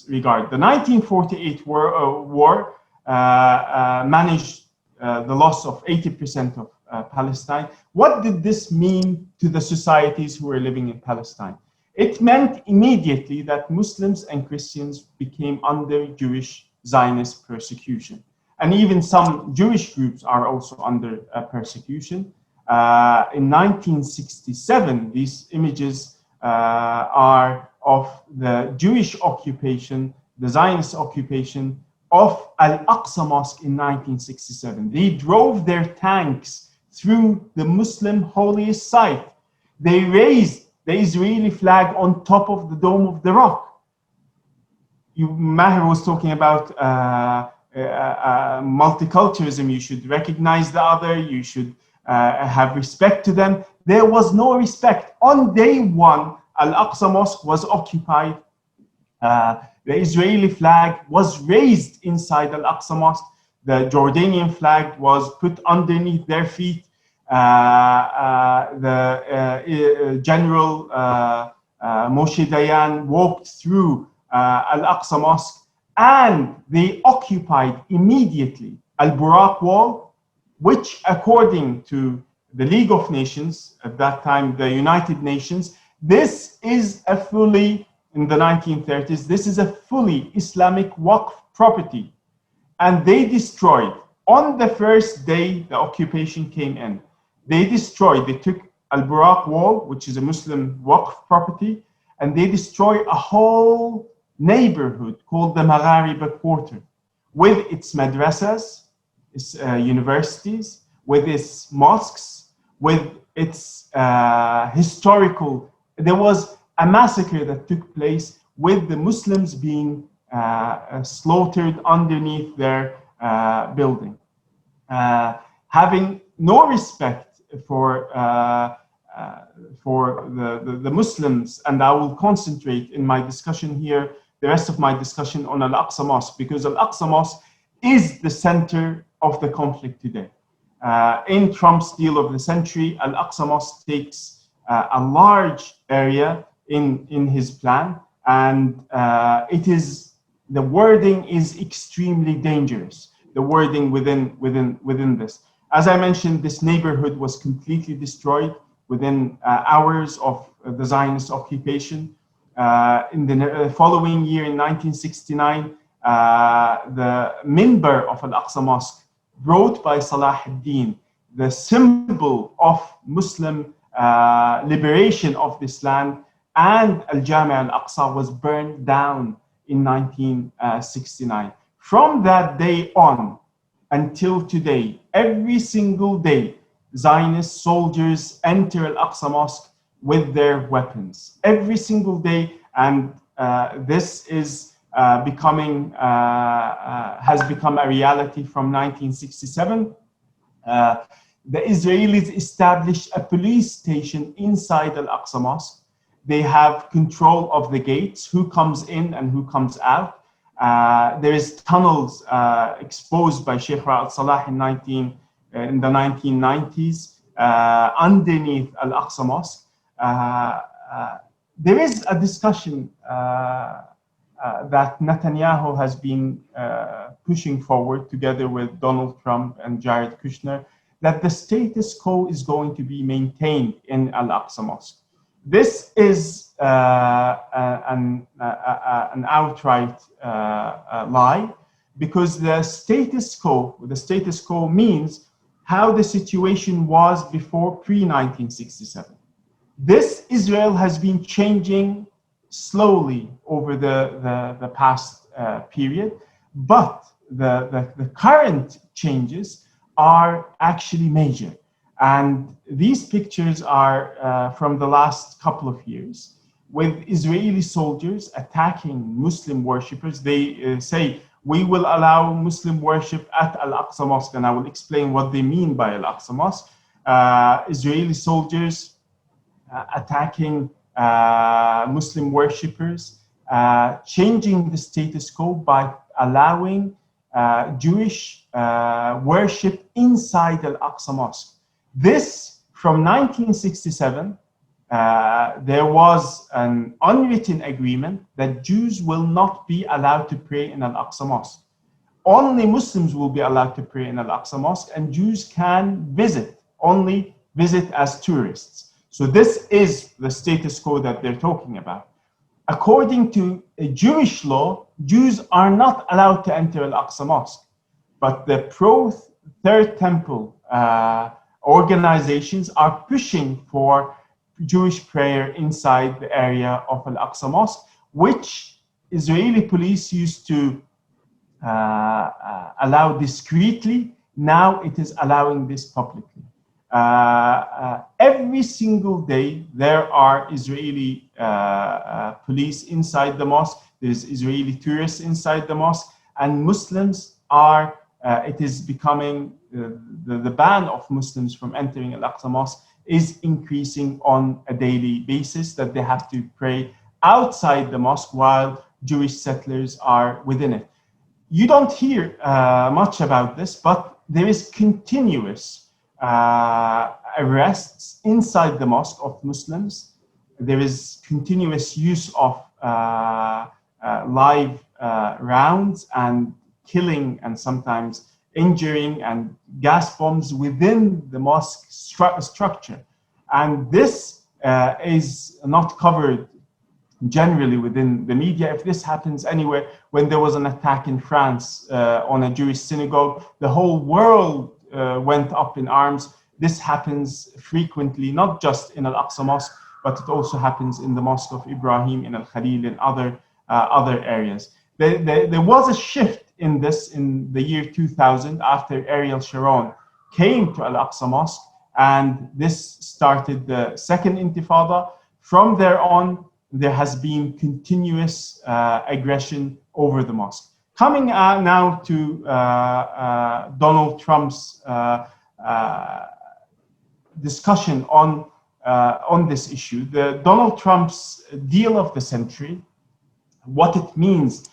regard. The 1948 war managed the loss of 80% of Palestine. What did this mean to the societies who were living in Palestine? It meant immediately that Muslims and Christians became under Jewish Zionist persecution. And even some Jewish groups are also under persecution. In 1967, these images are of the Jewish occupation, the Zionist occupation of Al-Aqsa Mosque in 1967. They drove their tanks through the Muslim holiest site. They raised the Israeli flag on top of the Dome of the Rock. Maher was talking about multiculturalism. You should recognize the other. You should have respect to them. There was no respect. On day one, Al-Aqsa Mosque was occupied. The Israeli flag was raised inside Al-Aqsa Mosque. The Jordanian flag was put underneath their feet. The General Moshe Dayan walked through Al-Aqsa Mosque, and they occupied immediately Al-Buraq Wall, which according to the League of Nations, at that time the United Nations, this is a fully, in the 1930s, this is a fully Islamic Waqf property. And they destroyed, on the first day the occupation came in, they took Al-Buraq Wall, which is a Muslim Waqf property, and they destroyed a whole neighborhood called the Maghariba Quarter, with its madrasas, its universities, with its mosques, with its historical. There was a massacre that took place with the Muslims being slaughtered underneath their building. Having no respect for the Muslims, and I will concentrate in my discussion here, the rest of my discussion on Al-Aqsa Mosque, because Al-Aqsa Mosque is the center of the conflict today. In Trump's deal of the century, Al-Aqsa Mosque takes a large area in his plan, and the wording is extremely dangerous. The wording within this. As I mentioned, this neighborhood was completely destroyed within hours of the Zionist occupation. In the following year, in 1969, the minbar of Al-Aqsa Mosque, wrote by Salah ad-Din, the symbol of Muslim liberation of this land, and Al-Jami' Al-Aqsa was burned down in 1969. From that day on until today, every single day, Zionist soldiers enter Al-Aqsa Mosque with their weapons. Every single day, and this is has become a reality from 1967. The Israelis established a police station inside Al-Aqsa Mosque. They have control of the gates, who comes in and who comes out. There is tunnels exposed by Sheikh Ra'ad Salah in the 1990s underneath Al-Aqsa Mosque. There is a discussion that Netanyahu has been pushing forward together with Donald Trump and Jared Kushner, that the status quo is going to be maintained in Al-Aqsa Mosque. This is an outright lie, because the status quo means how the situation was before pre-1967. This Israel has been changing slowly over the past period, but the current changes are actually major. And these pictures are from the last couple of years, with Israeli soldiers attacking Muslim worshippers. They say, we will allow Muslim worship at Al-Aqsa Mosque, and I will explain what they mean by Al-Aqsa Mosque. Israeli soldiers attacking Muslim worshippers, changing the status quo by allowing Jewish worship inside Al-Aqsa Mosque. This, from 1967, there was an unwritten agreement that Jews will not be allowed to pray in Al-Aqsa Mosque. Only Muslims will be allowed to pray in Al-Aqsa Mosque, and Jews can only visit as tourists. So this is the status quo that they're talking about. According to a Jewish law, Jews are not allowed to enter Al-Aqsa Mosque, but the pro-Third Temple organizations are pushing for Jewish prayer inside the area of Al-Aqsa Mosque, which Israeli police used to allow discreetly. Now it is allowing this publicly. Every single day, there are Israeli police inside the mosque. There's Israeli tourists inside the mosque, and Muslims are, it is becoming, the ban of Muslims from entering Al-Aqsa Mosque is increasing on a daily basis, that they have to pray outside the mosque while Jewish settlers are within it. You don't hear much about this, but there is continuous arrests inside the mosque of Muslims. There is continuous use of live rounds and killing and sometimes injuring and gas bombs within the mosque structure. And this is not covered generally within the media. If this happens anywhere, when there was an attack in France on a Jewish synagogue, the whole world went up in arms. This happens frequently, not just in Al-Aqsa Mosque, but it also happens in the Mosque of Ibrahim, in Al-Khalil, and other areas. There was a shift in this in the year 2000 after Ariel Sharon came to Al-Aqsa Mosque, and this started the second Intifada. From there on, there has been continuous aggression over the mosque. Coming now to Donald Trump's discussion on this issue, the Donald Trump's deal of the century, what it means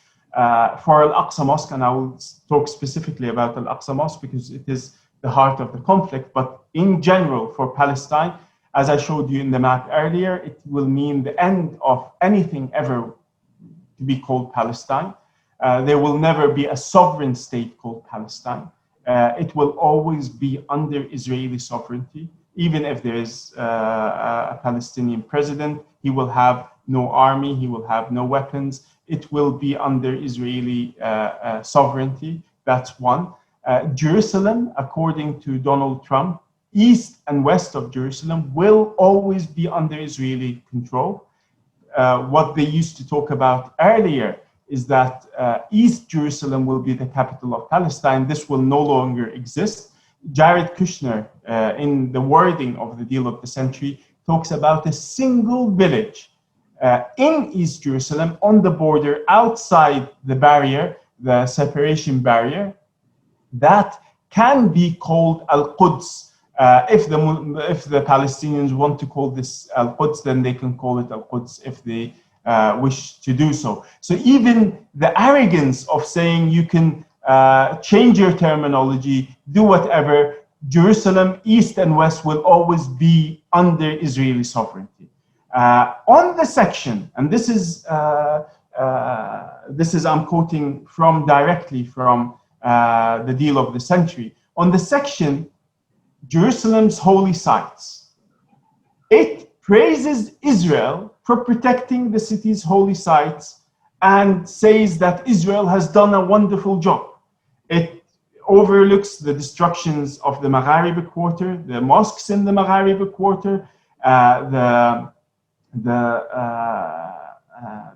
for Al-Aqsa Mosque, and I will talk specifically about Al-Aqsa Mosque because it is the heart of the conflict, but in general for Palestine, As I showed you in the map earlier, it will mean the end of anything ever to be called Palestine. There will never be a sovereign state called Palestine. It will always be under Israeli sovereignty. Even if there is a Palestinian president, he will have no army, he will have no weapons. It will be under Israeli sovereignty. That's one. Jerusalem, according to Donald Trump, east and west of Jerusalem will always be under Israeli control. What they used to talk about earlier is that East Jerusalem will be the capital of Palestine. This will no longer exist. Jared Kushner, in the wording of the deal of the century, talks about a single village in East Jerusalem on the border outside the barrier, the separation barrier, that can be called Al-Quds. If the Palestinians want to call this Al-Quds, then they can call it Al-Quds if they wish to do so. So even the arrogance of saying you can change your terminology, do whatever, Jerusalem, east and west, will always be under Israeli sovereignty. On the section, and this is I'm quoting directly from the deal of the century. On the section, Jerusalem's holy sites, it praises Israel for protecting the city's holy sites and says that Israel has done a wonderful job. It overlooks the destructions of the Magharibi quarter, the mosques in the Magharibi quarter, the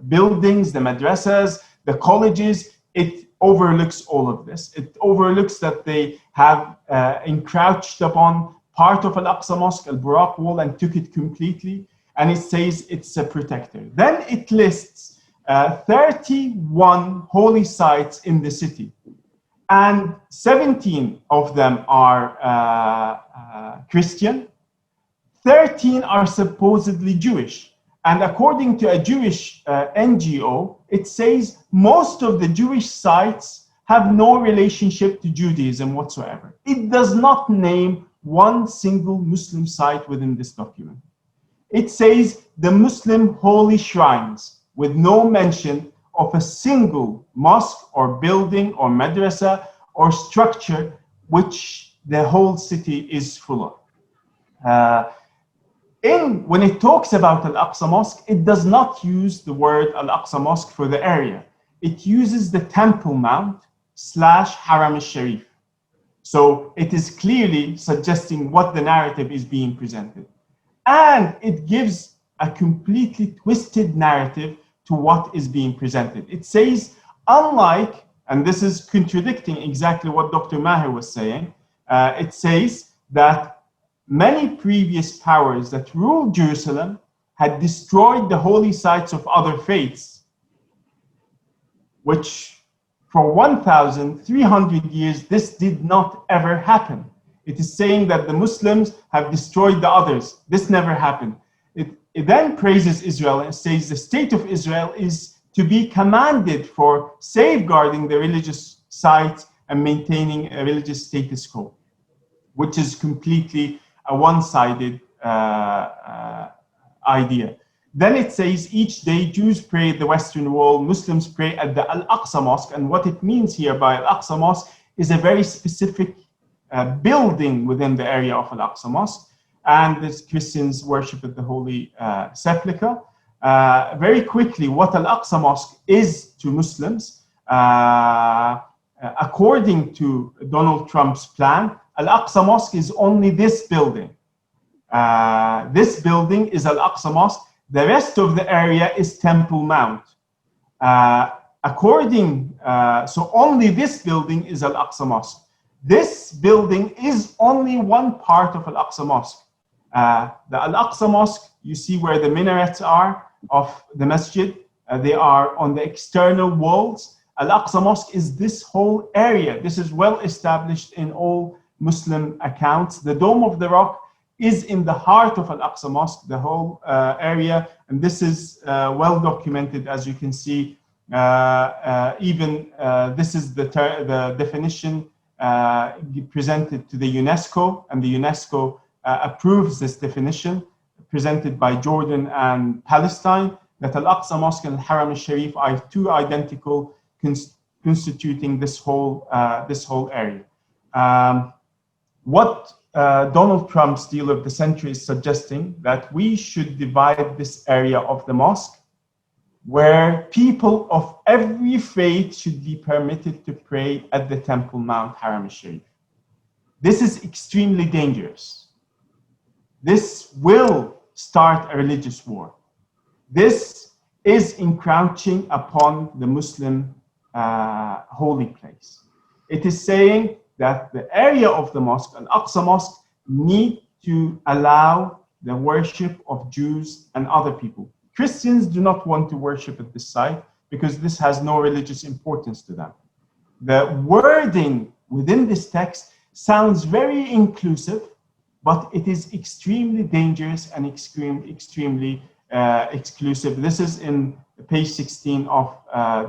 buildings, the madrasas, the colleges. It overlooks all of this. It overlooks that they have encroached upon part of Al-Aqsa Mosque, Al-Buraq wall, and took it completely. And it says it's a protector. Then it lists 31 holy sites in the city. And 17 of them are Christian. 13 are supposedly Jewish. And according to a Jewish NGO, it says most of the Jewish sites have no relationship to Judaism whatsoever. It does not name one single Muslim site within this document. It says the Muslim holy shrines with no mention of a single mosque or building or madrasa or structure which the whole city is full of. When it talks about Al-Aqsa Mosque, it does not use the word Al-Aqsa Mosque for the area. It uses the Temple Mount / Haram al-Sharif. So it is clearly suggesting what the narrative is being presented. And it gives a completely twisted narrative to what is being presented. It says, unlike, and this is contradicting exactly what Dr. Maher was saying, it says that many previous powers that ruled Jerusalem had destroyed the holy sites of other faiths, which for 1,300 years, this did not ever happen. It is saying that the Muslims have destroyed the others. This never happened. It then praises Israel and says the state of Israel is to be commanded for safeguarding the religious sites and maintaining a religious status quo, which is completely a one-sided idea. Then it says each day Jews pray at the Western Wall, Muslims pray at the Al-Aqsa Mosque. And what it means here by Al-Aqsa Mosque is a very specific building within the area of Al-Aqsa Mosque. And the Christians worship at the Holy Sepulchre. Very quickly, what Al-Aqsa Mosque is to Muslims, according to Donald Trump's plan, Al-Aqsa Mosque is only this building. This building is Al-Aqsa Mosque. The rest of the area is Temple Mount. So only this building is Al-Aqsa Mosque. This building is only one part of Al-Aqsa Mosque. The Al-Aqsa Mosque, you see where the minarets are of the masjid. They are on the external walls. Al-Aqsa Mosque is this whole area. This is well established in all Muslim accounts. The Dome of the Rock is in the heart of Al-Aqsa Mosque, the whole area. And this is well documented, as you can see. This is the definition presented to the UNESCO, and the UNESCO approves this definition. presented by Jordan and Palestine, that Al-Aqsa Mosque and Al-Haram al-Sharif are two identical, constituting this whole area. What Donald Trump's deal of the century is suggesting, that we should divide this area of the mosque where people of every faith should be permitted to pray at the Temple Mount Haram al-Sharif. This is extremely dangerous. This will start a religious war. This is encroaching upon the Muslim holy place. It is saying that the area of the mosque, Al-Aqsa Mosque, need to allow the worship of Jews and other people. Christians do not want to worship at this site because this has no religious importance to them. The wording within this text sounds very inclusive, but it is extremely dangerous and extremely exclusive. This is in page 16 of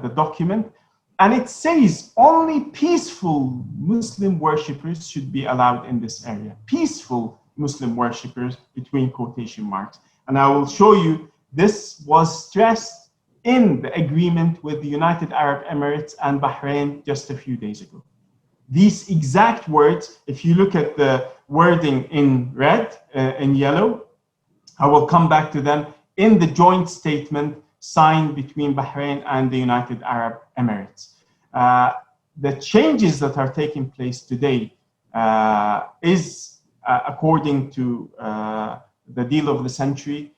the document. And it says only peaceful Muslim worshippers should be allowed in this area. Peaceful Muslim worshippers, between quotation marks. And I will show you, this was stressed in the agreement with the United Arab Emirates and Bahrain just a few days ago. These exact words, if you look at the wording in red, in yellow, I will come back to them in the joint statement signed between Bahrain and the United Arab Emirates. The changes that are taking place today is, according to the deal of the century,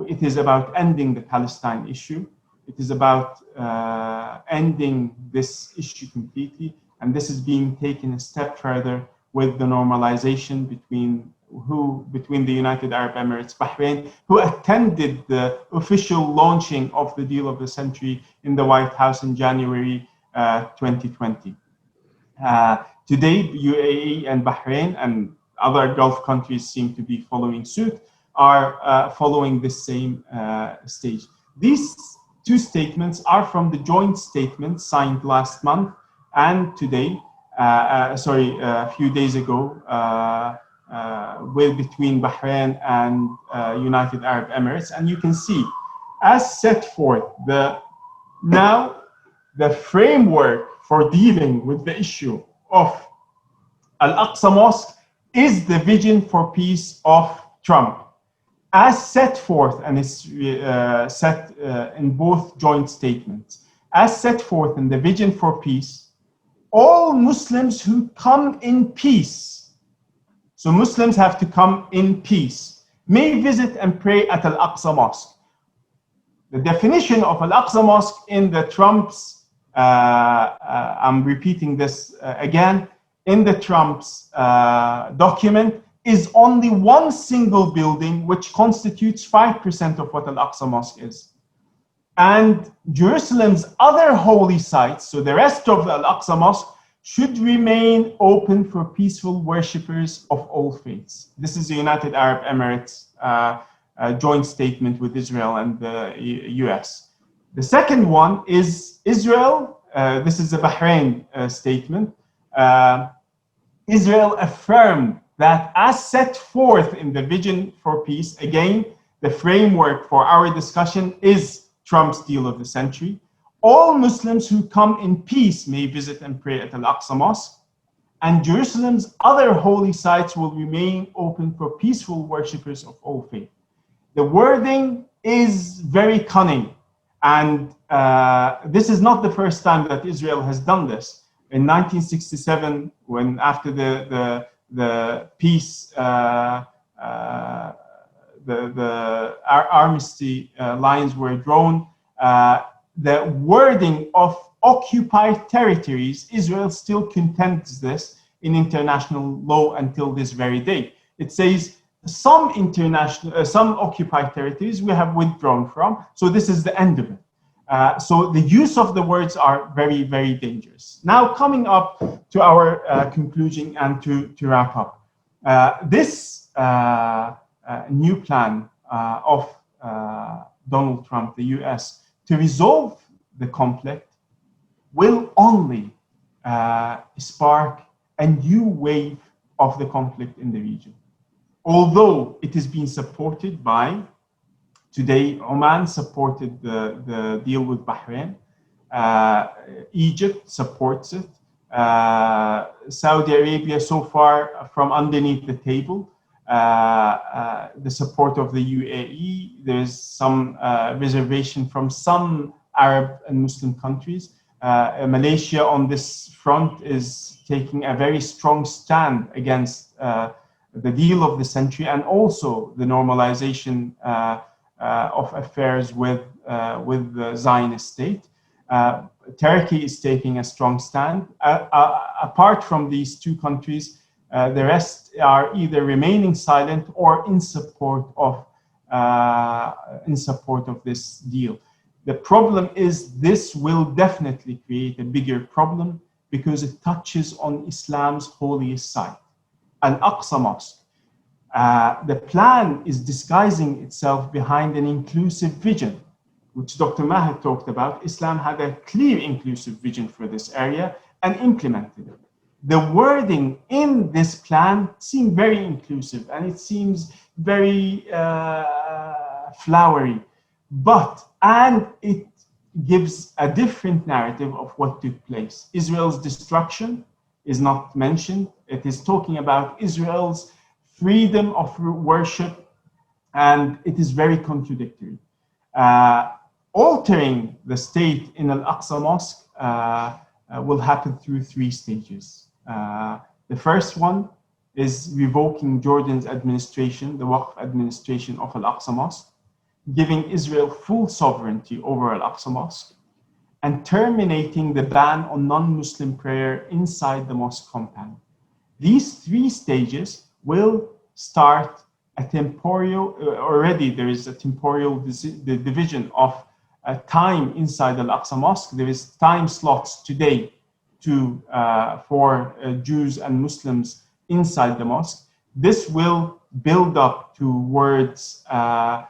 it is about ending the Palestine issue. It is about ending this issue completely. And this is being taken a step further with the normalization between the United Arab Emirates, Bahrain, who attended the official launching of the deal of the century in the White House in January 2020. Today, UAE and Bahrain and other Gulf countries seem to be following suit, are following this same stage. These two statements are from the joint statement signed last month and today, a few days ago, between Bahrain and United Arab Emirates. And you can see, as set forth, the framework for dealing with the issue of Al-Aqsa Mosque is the vision for peace of Trump. As set forth, and is set in both joint statements, as set forth in the vision for peace, all Muslims who come in peace, so Muslims have to come in peace, may visit and pray at Al-Aqsa Mosque. The definition of Al-Aqsa Mosque in the Trump's, I'm repeating this again, in the Trump's document, is only one single building, which constitutes 5% of what Al-Aqsa Mosque is. And Jerusalem's other holy sites, so the rest of the Al-Aqsa Mosque, should remain open for peaceful worshippers of all faiths. This is the United Arab Emirates joint statement with Israel and the US. The second one is Israel. This is a Bahrain statement. Israel affirmed that, as set forth in the vision for peace, again, the framework for our discussion is Trump's deal of the century. All Muslims who come in peace may visit and pray at Al-Aqsa Mosque, and Jerusalem's other holy sites will remain open for peaceful worshippers of all faith. The wording is very cunning, and this is not the first time that Israel has done this. In 1967, when after the peace, the armistice lines were drawn, the wording of occupied territories, Israel still contends this in international law until this very day. It says some occupied territories we have withdrawn from, so this is the end of it. So the use of the words are very, very dangerous. Now, coming up to our conclusion and to wrap up. This new plan of Donald Trump, the US, to resolve the conflict will only spark a new wave of the conflict in the region. although it is being supported by, today Oman supported the deal with Bahrain, Egypt supports it, Saudi Arabia so far from underneath the table, the support of the UAE, there's some reservation from some Arab and Muslim countries. Malaysia on this front is taking a very strong stand against the deal of the century and also the normalization of affairs with the Zionist state. Turkey is taking a strong stand. Apart from these two countries, the rest are either remaining silent or in support of this deal. The problem is this will definitely create a bigger problem because it touches on Islam's holiest site, Al-Aqsa Mosque. The plan is disguising itself behind an inclusive vision, which Dr. Maher talked about. Islam had a clear inclusive vision for this area and implemented it. The wording in this plan seemed very inclusive and it seems very flowery, and it gives a different narrative of what took place. Israel's destruction is not mentioned. It is talking about Israel's freedom of worship, and it is very contradictory. Altering the state in Al-Aqsa Mosque will happen through three stages. The first one is revoking Jordan's administration, the Waqf administration of Al-Aqsa Mosque, giving Israel full sovereignty over Al-Aqsa Mosque, and terminating the ban on non-Muslim prayer inside the mosque compound. These three stages will start a temporal, already there is a temporal division of time inside Al-Aqsa Mosque. There is time slots today for Jews and Muslims inside the mosque. This will build up towards a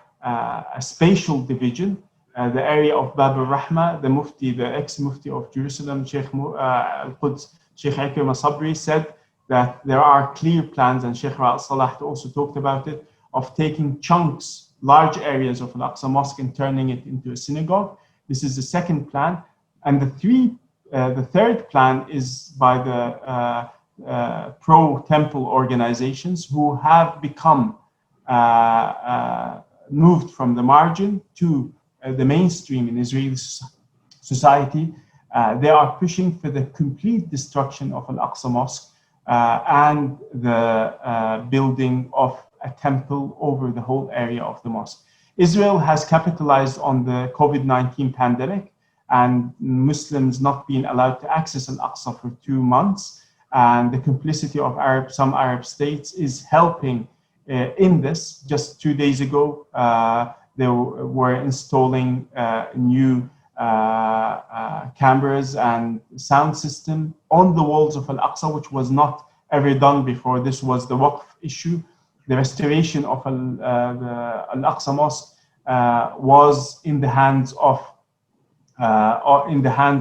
spatial division. The area of Bab al-Rahma, the Mufti, the ex-Mufti of Jerusalem, Sheikh Al-Quds, Sheikh Ikrim al-Sabri, said that there are clear plans, and Sheikh Salah also talked about it, of taking chunks, large areas of Al-Aqsa Mosque and turning it into a synagogue. This is the second plan. And the third plan is by the pro-temple organizations who have become moved from the margin to the mainstream in Israeli society. They are pushing for the complete destruction of Al-Aqsa Mosque and the building of a temple over the whole area of the mosque. Israel has capitalized on the COVID-19 pandemic and Muslims not being allowed to access Al-Aqsa for 2 months. And the complicity of some Arab states is helping in this. Just 2 days ago, they were installing new cameras and sound system on the walls of Al-Aqsa, which was not ever done before. This was the Waqf issue. The restoration of the Al-Aqsa Mosque was in the hands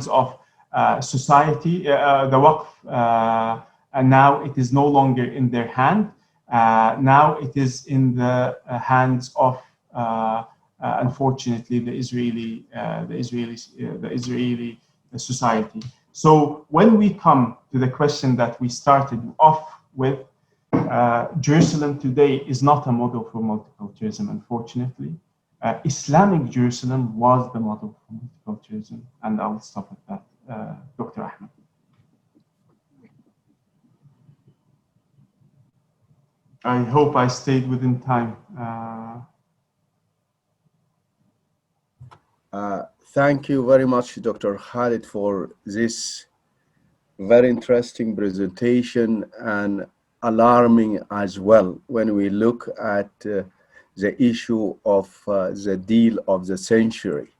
of society, the Waqf, and now it is no longer in their hand. Now it is in the hands of, unfortunately, the Israeli society. So when we come to the question that we started off with, Jerusalem today is not a model for multiculturalism, unfortunately. Islamic Jerusalem was the model for multiculturalism, and I'll stop at that. Dr. Ahmed. I hope I stayed within time. Thank you very much, Dr. Khalid, for this very interesting presentation and alarming as well when we look at the issue of the deal of the century.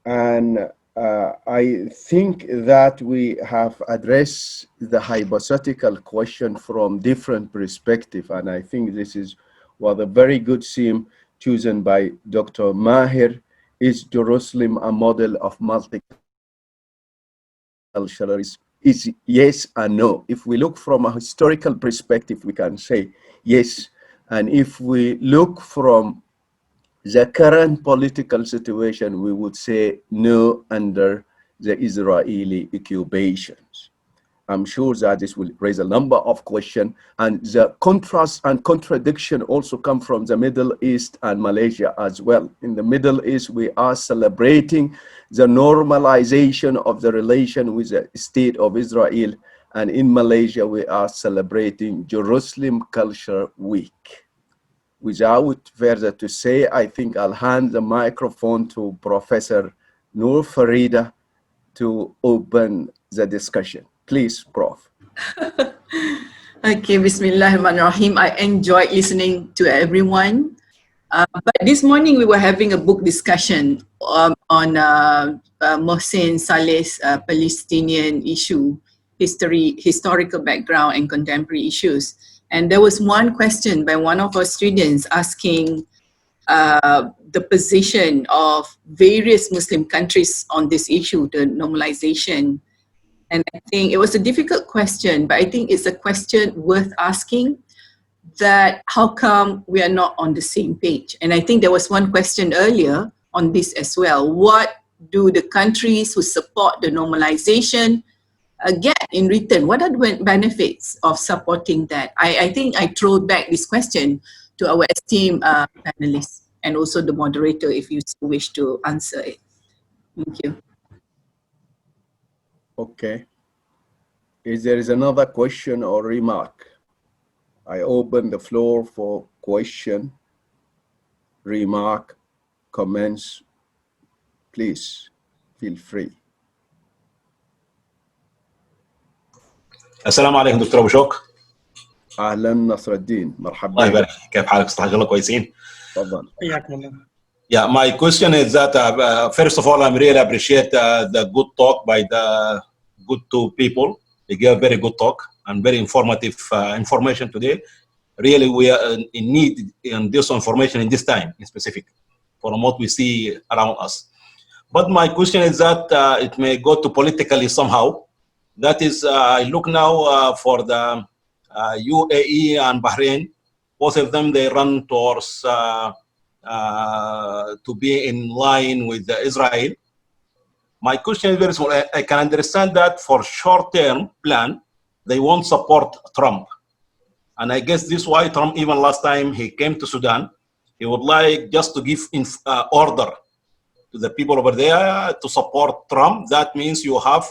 And I think that we have addressed the hypothetical question from different perspectives, and I think this is a very good theme chosen by Dr. Maher. Is Jerusalem a model of multiculturalism? is yes and no. If we look from a historical perspective, we can say yes. And if we look from the current political situation, we would say no under the Israeli occupations. I'm sure that this will raise a number of questions, and the contrast and contradiction also come from the Middle East and Malaysia as well. In the Middle East, we are celebrating the normalization of the relation with the state of Israel, and in Malaysia, we are celebrating Jerusalem Culture Week. Without further to say, I think I'll hand the microphone to Professor Noor Farida to open the discussion. Please, Prof. Okay, Bismillahirrahmanirrahim. I enjoyed listening to everyone. But this morning we were having a book discussion on Mohsen Saleh's Palestinian issue, historical background and contemporary issues. And there was one question by one of our students asking the position of various Muslim countries on this issue, the normalization. And I think it was a difficult question, but I think it's a question worth asking, that how come we are not on the same page? And I think there was one question earlier on this as well. What do the countries who support the normalization get in return? What are the benefits of supporting that? I think I throw back this question to our esteemed panelists and also the moderator if you wish to answer it. Thank you. Okay. If there is another question or remark, I open the floor for question, remark, comments. Please feel free. السلام عليكم دكتور ابو شوق. اهلا نصر الدين، مرحبا. الله يبارك، كيف حالك؟ استحق الله كويسين؟ تفضل. حياكم الله. Yeah, my question is that first of all, I really appreciate the good talk by the good two people. They gave very good talk and very informative information today. Really, we are in need in this information in this time in specific from what we see around us. But my question is that it may go to politically somehow. That is, I look now for the UAE and Bahrain. Both of them, they run towards to be in line with Israel. My question is very small. I can understand that for short-term plan, they won't support Trump. And I guess this is why Trump, even last time he came to Sudan, he would like just to give order to the people over there to support Trump. That means you have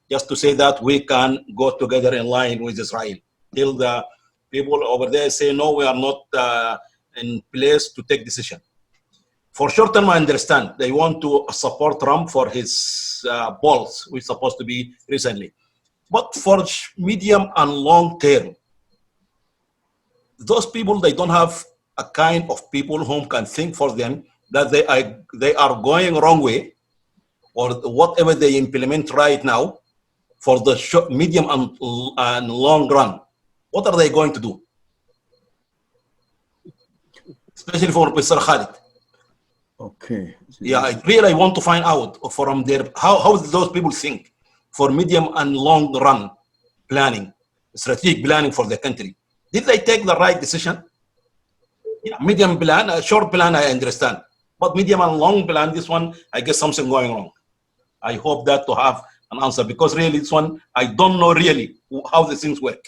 just to say that we can go together in line with Israel. Till the people over there say, no, we are not in place to take decision. For short term, I understand. They want to support Trump for his balls, which is supposed to be recently. But for medium and long term, those people, they don't have a kind of people whom can think for them that they are going wrong way, or whatever they implement right now for the short, medium and long run. What are they going to do? Especially for Mr. Khalid. Okay. Yeah, I really want to find out from their how those people think for medium and long run planning, strategic planning for the country. Did they take the right decision? Yeah, medium plan, short plan, I understand. But medium and long plan, this one, I guess something going wrong. I hope that to have an answer, because really this one, I don't know really how the things work.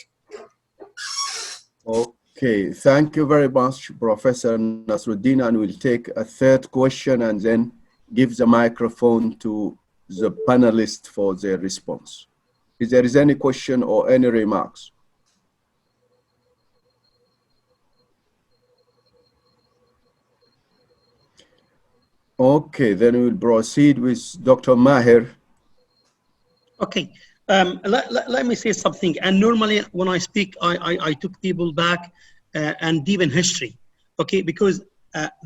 Okay, thank you very much, Professor Nasruddin, and we'll take a third question and then give the microphone to the panelists for their response. If there is any question or any remarks. Okay, then we'll proceed with Dr. Maher. Okay, let me say something. And normally when I speak, I took people back and deep in history, okay, because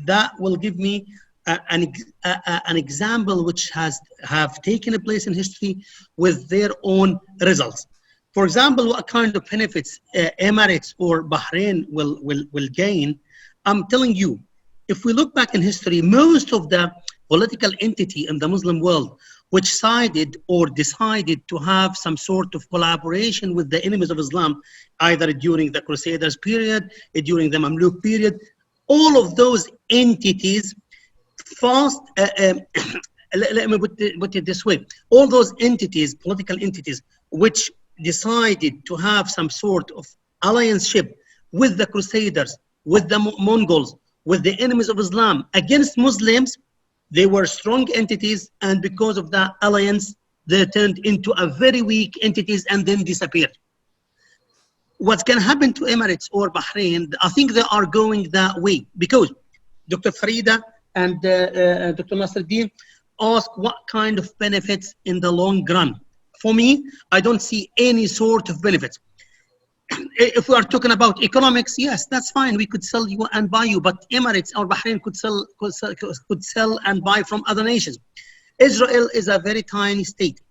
that will give me an example which have taken place in history with their own results. For example, what kind of benefits Emirates or Bahrain will gain. I'm telling you, if we look back in history, most of the political entity in the Muslim world which sided or decided to have some sort of collaboration with the enemies of Islam, either during the Crusaders period, during the Mamluk period. All of those entities let me put it this way. All those entities, political entities, which decided to have some sort of alliance-ship with the Crusaders, with the Mongols, with the enemies of Islam against Muslims, they were strong entities, and because of that alliance, they turned into a very weak entities and then disappeared. What's going to happen to Emirates or Bahrain, I think they are going that way, because Dr. Farida and Dr. Nasruddin ask what kind of benefits in the long run. For me, I don't see any sort of benefits. If we are talking about economics, yes, that's fine. We could sell you and buy you, but Emirates or Bahrain could sell and buy from other nations. Israel is a very tiny state.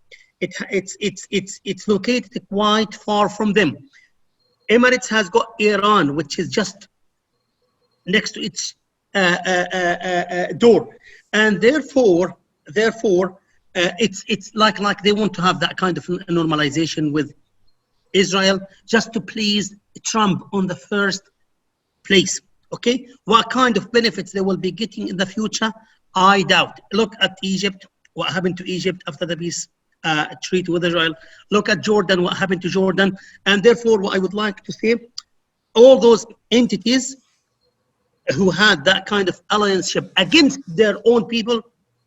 It's located quite far from them. Emirates has got Iran, which is just next to its door, and therefore it's like they want to have that kind of normalization with Israel just to please Trump on the first place. Okay, what kind of benefits they will be getting in the future, I doubt. Look at Egypt, what happened to Egypt after the peace treaty with Israel. Look at Jordan, what happened to Jordan. And therefore, what I would like to say, all those entities who had that kind of alliance-ship against their own people,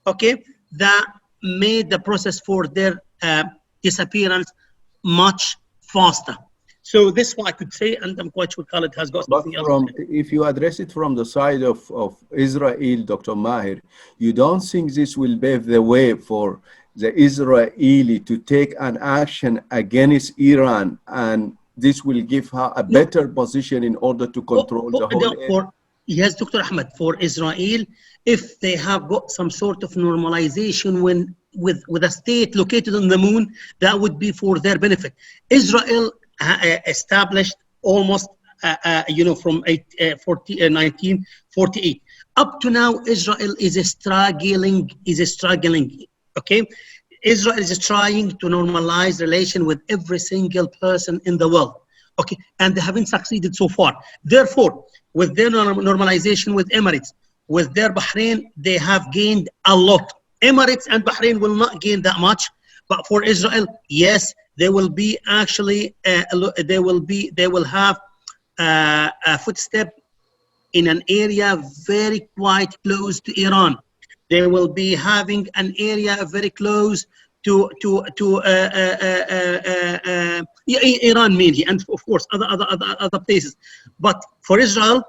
okay, that made the process for their disappearance much faster. So this is what I could say, and I'm quite sure Khalid has got something else. If you address it from the side of Israel, Dr. Maher, you don't think this will pave the way for the Israeli to take an action against Iran, and this will give her a better position in order to control the whole area? Yes, Dr. Ahmed, for Israel, if they have got some sort of normalization with a state located on the moon, that would be for their benefit. Israel established almost, from 1948 up to now. Israel is struggling. Okay, Israel is trying to normalize relation with every single person in the world. Okay, and they haven't succeeded so far. Therefore, with their normalization with Emirates, with their Bahrain, they have gained a lot. Emirates and Bahrain will not gain that much, but for Israel, yes, they will be actually, they will have a footstep in an area very quite close to Iran. They will be having an area very close to Iran mainly, and of course other places. But for Israel,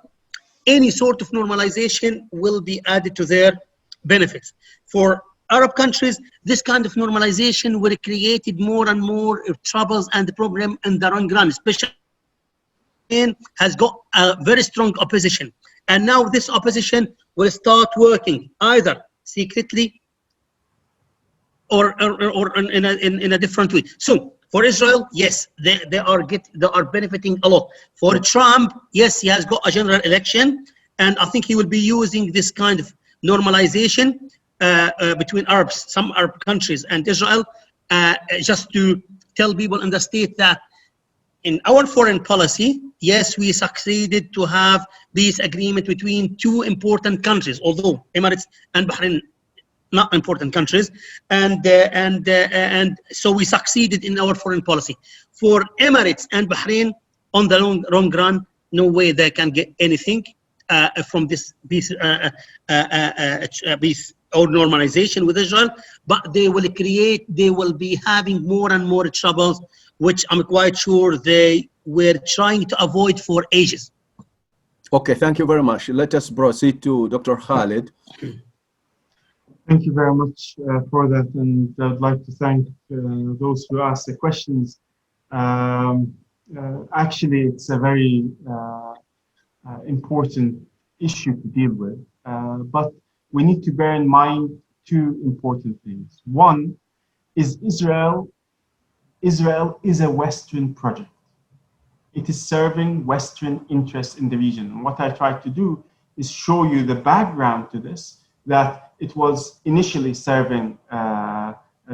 any sort of normalization will be added to their benefits. For Arab countries, this kind of normalization will create more and more troubles and problem in the long run, especially has got a very strong opposition. And now this opposition will start working either secretly or in a different way. So for Israel, yes, they are benefiting a lot. For Trump, yes, he has got a general election, and I think he will be using this kind of normalization between some Arab countries and Israel, just to tell people in the state that in our foreign policy, yes, we succeeded to have peace agreement between two important countries, although Emirates and Bahrain not important countries, and so we succeeded in our foreign policy. For Emirates and Bahrain, on the long run, no way they can get anything from this peace or normalization with Israel, but they will be having more and more troubles, which I'm quite sure they were trying to avoid for ages. Okay, thank you very much. Let us proceed to Dr. Khalid. Thank you very much for that, and I'd like to thank those who asked the questions. Actually, it's a very important issue to deal with, but we need to bear in mind two important things. One is Israel is a Western project. It is serving Western interests in the region. And what I tried to do is show you the background to this, that it was initially serving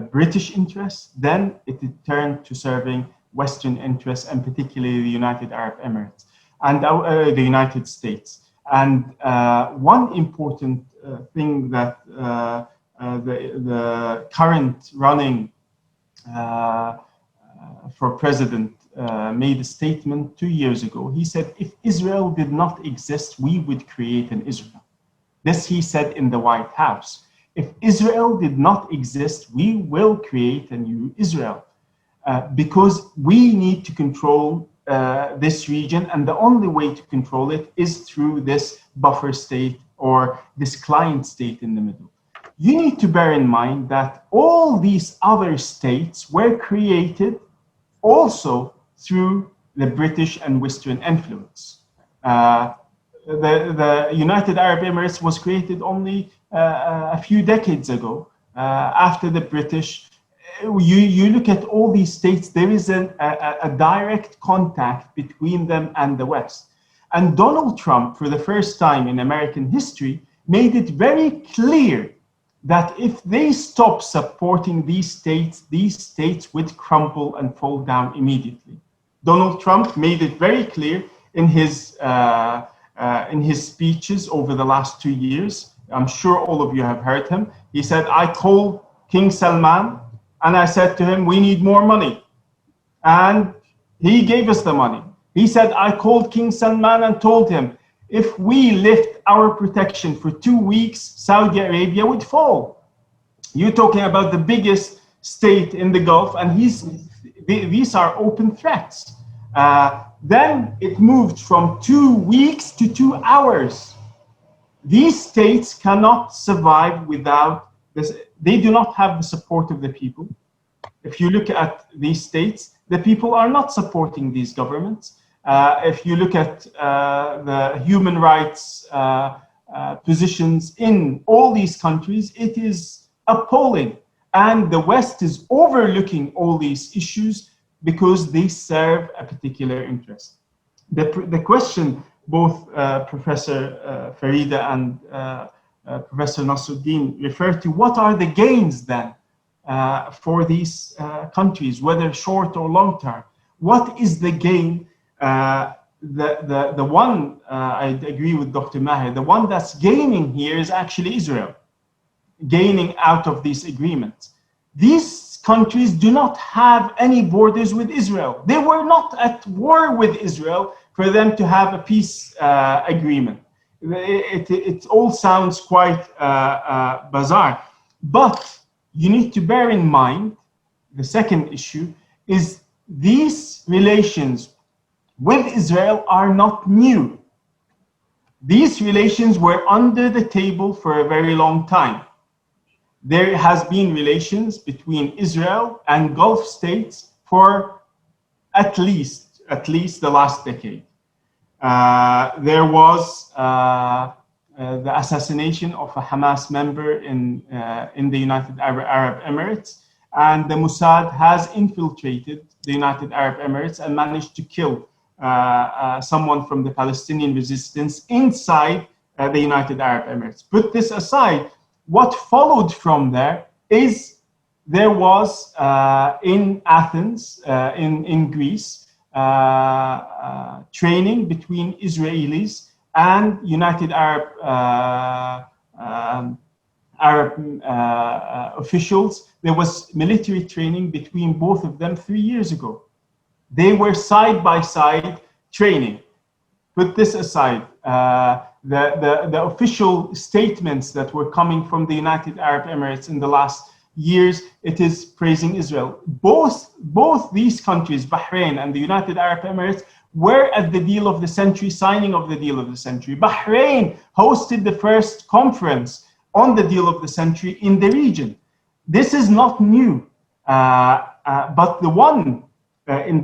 British interests, then it turned to serving Western interests, and particularly the United Arab Emirates and the United States. And one important thing that the current running for president made a statement 2 years ago. He said, if Israel did not exist, we would create an Israel. This he said in the White House. If Israel did not exist, we will create a new Israel because we need to control this region, and the only way to control it is through this buffer state or this client state in the middle. You need to bear in mind that all these other states were created also through the British and Western influence. The United Arab Emirates was created only a few decades ago after the British. You look at all these states, there is a direct contact between them and the West. And Donald Trump, for the first time in American history, made it very clear that if they stop supporting these states would crumble and fall down immediately. Donald Trump made it very clear in his speeches over the last 2 years. I'm sure all of you have heard him. He said, I called King Salman and I said to him, we need more money. And he gave us the money. He said, I called King Salman and told him, if we lift our protection for 2 weeks, Saudi Arabia would fall. You're talking about the biggest state in the Gulf, and these are open threats. Then it moved from 2 weeks to 2 hours. These states cannot survive without this. They do not have the support of the people. If you look at these states, the people are not supporting these governments. If you look at the human rights positions in all these countries, it is appalling. And the West is overlooking all these issues because they serve a particular interest. The question both Professor Farida and Professor Nasruddin referred to, what are the gains then for these countries, whether short or long term? What is the gain? The one, I agree with Dr. Maher, the one that's gaining here is actually Israel, gaining out of these agreements. These countries do not have any borders with Israel. They were not at war with Israel for them to have a peace agreement. It all sounds quite bizarre, but you need to bear in mind the second issue is these relations with Israel are not new. These relations were under the table for a very long time. There has been relations between Israel and Gulf states for at least the last decade. There was the assassination of a Hamas member in the United Arab Emirates, and the Mossad has infiltrated the United Arab Emirates and managed to kill someone from the Palestinian resistance inside the United Arab Emirates. Put this aside, what followed from there is there was in Athens, in Greece, training between Israelis and United Arab officials. There was military training between both of them 3 years ago. They were side by side training. Put this aside, the official statements that were coming from the United Arab Emirates in the last years, it is praising Israel. Both these countries, Bahrain and the United Arab Emirates, were at the deal of the century, signing of the deal of the century. Bahrain hosted the first conference on the deal of the century in the region. This is not new, but the one in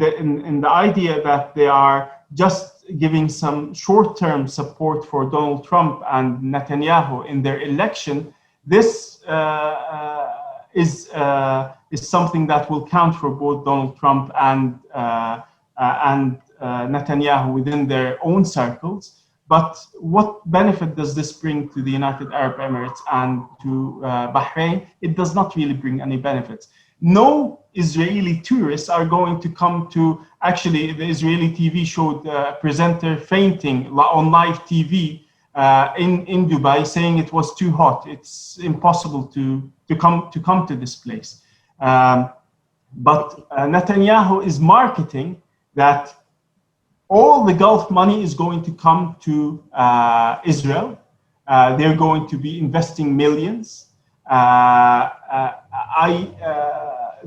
the idea that they are just giving some short-term support for Donald Trump and Netanyahu in their election, this is something that will count for both Donald Trump and Netanyahu within their own circles. But what benefit does this bring to the United Arab Emirates and to Bahrain? It does not really bring any benefits. No Israeli tourists are going to come to, actually the Israeli TV showed a presenter fainting on live TV in Dubai, saying it was too hot. It's impossible to come to this place. But Netanyahu is marketing that all the Gulf money is going to come to Israel. They're going to be investing millions.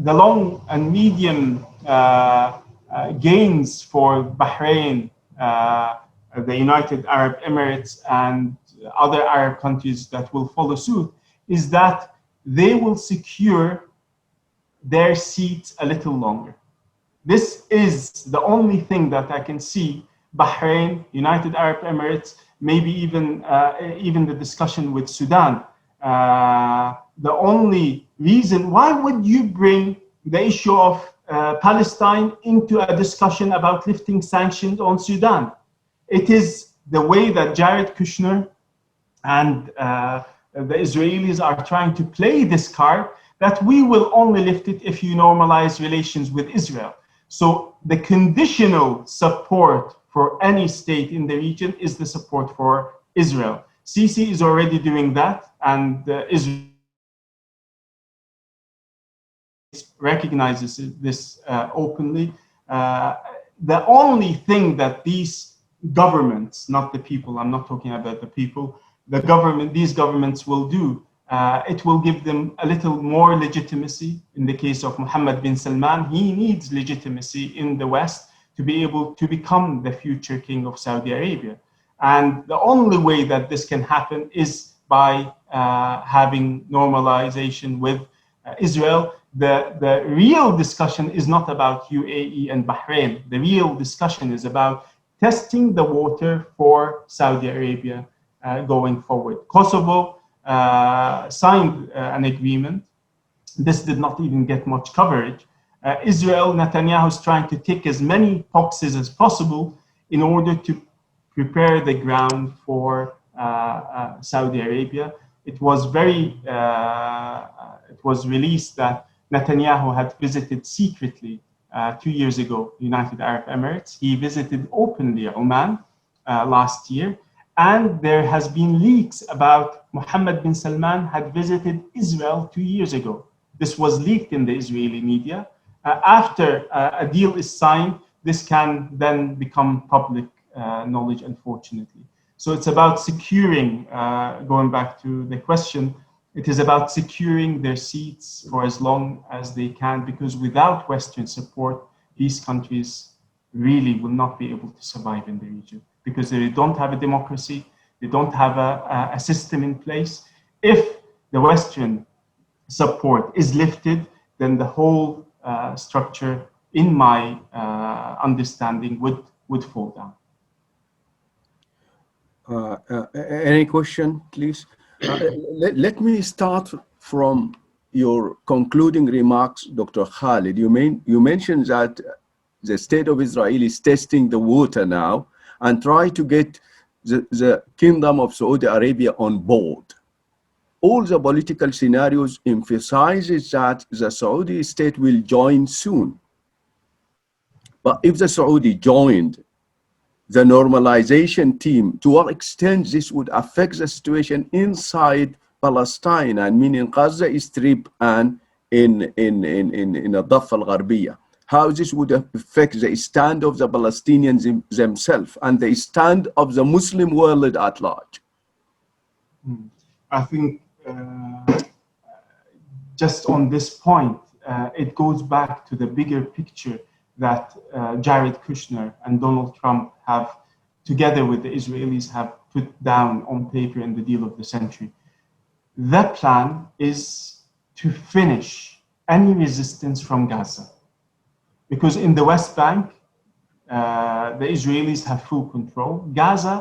The long and medium gains for Bahrain, the United Arab Emirates, and other Arab countries that will follow suit is that they will secure their seats a little longer. This is the only thing that I can see Bahrain, United Arab Emirates, maybe even the discussion with Sudan. The only reason, why would you bring the issue of Palestine into a discussion about lifting sanctions on Sudan? It is the way that Jared Kushner and the Israelis are trying to play this card, that we will only lift it if you normalize relations with Israel. So the conditional support for any state in the region is the support for Israel. Sisi is already doing that, and Israel recognizes this openly. The only thing that these governments, not the people, I'm not talking about the people, these governments will do, it will give them a little more legitimacy. In the case of Mohammed bin Salman, he needs legitimacy in the West to be able to become the future king of Saudi Arabia. And the only way that this can happen is by having normalization with Israel. The real discussion is not about UAE and Bahrain. The real discussion is about testing the water for Saudi Arabia going forward. Kosovo signed an agreement. This did not even get much coverage. Israel, Netanyahu is trying to tick as many boxes as possible in order to prepare the ground for Saudi Arabia. It was released that Netanyahu had visited secretly 2 years ago United Arab Emirates. He visited openly Oman last year. And there has been leaks about Mohammed bin Salman had visited Israel 2 years ago. This was leaked in the Israeli media. After a deal is signed, this can then become public knowledge, unfortunately. So it's about securing, going back to the question, it is about securing their seats for as long as they can, because without Western support, these countries really will not be able to survive in the region, because they don't have a democracy, they don't have a system in place. If the Western support is lifted, then the whole structure, in my understanding, would fall down. Any question, please? Let me start from your concluding remarks, Dr. Khalid. You mentioned that the state of Israel is testing the water now and try to get the Kingdom of Saudi Arabia on board. All the political scenarios emphasizes that the Saudi state will join soon. But if the Saudi joined the normalization team, to what extent this would affect the situation inside Palestine, and meaning Gaza Strip and in Al-Daffa Al-Gharbiyya? How this would affect the stand of the Palestinians themselves and the stand of the Muslim world at large? I think just on this point, it goes back to the bigger picture that Jared Kushner and Donald Trump have, together with the Israelis, have put down on paper in the deal of the century. That plan is to finish any resistance from Gaza. Because in the West Bank, the Israelis have full control. Gaza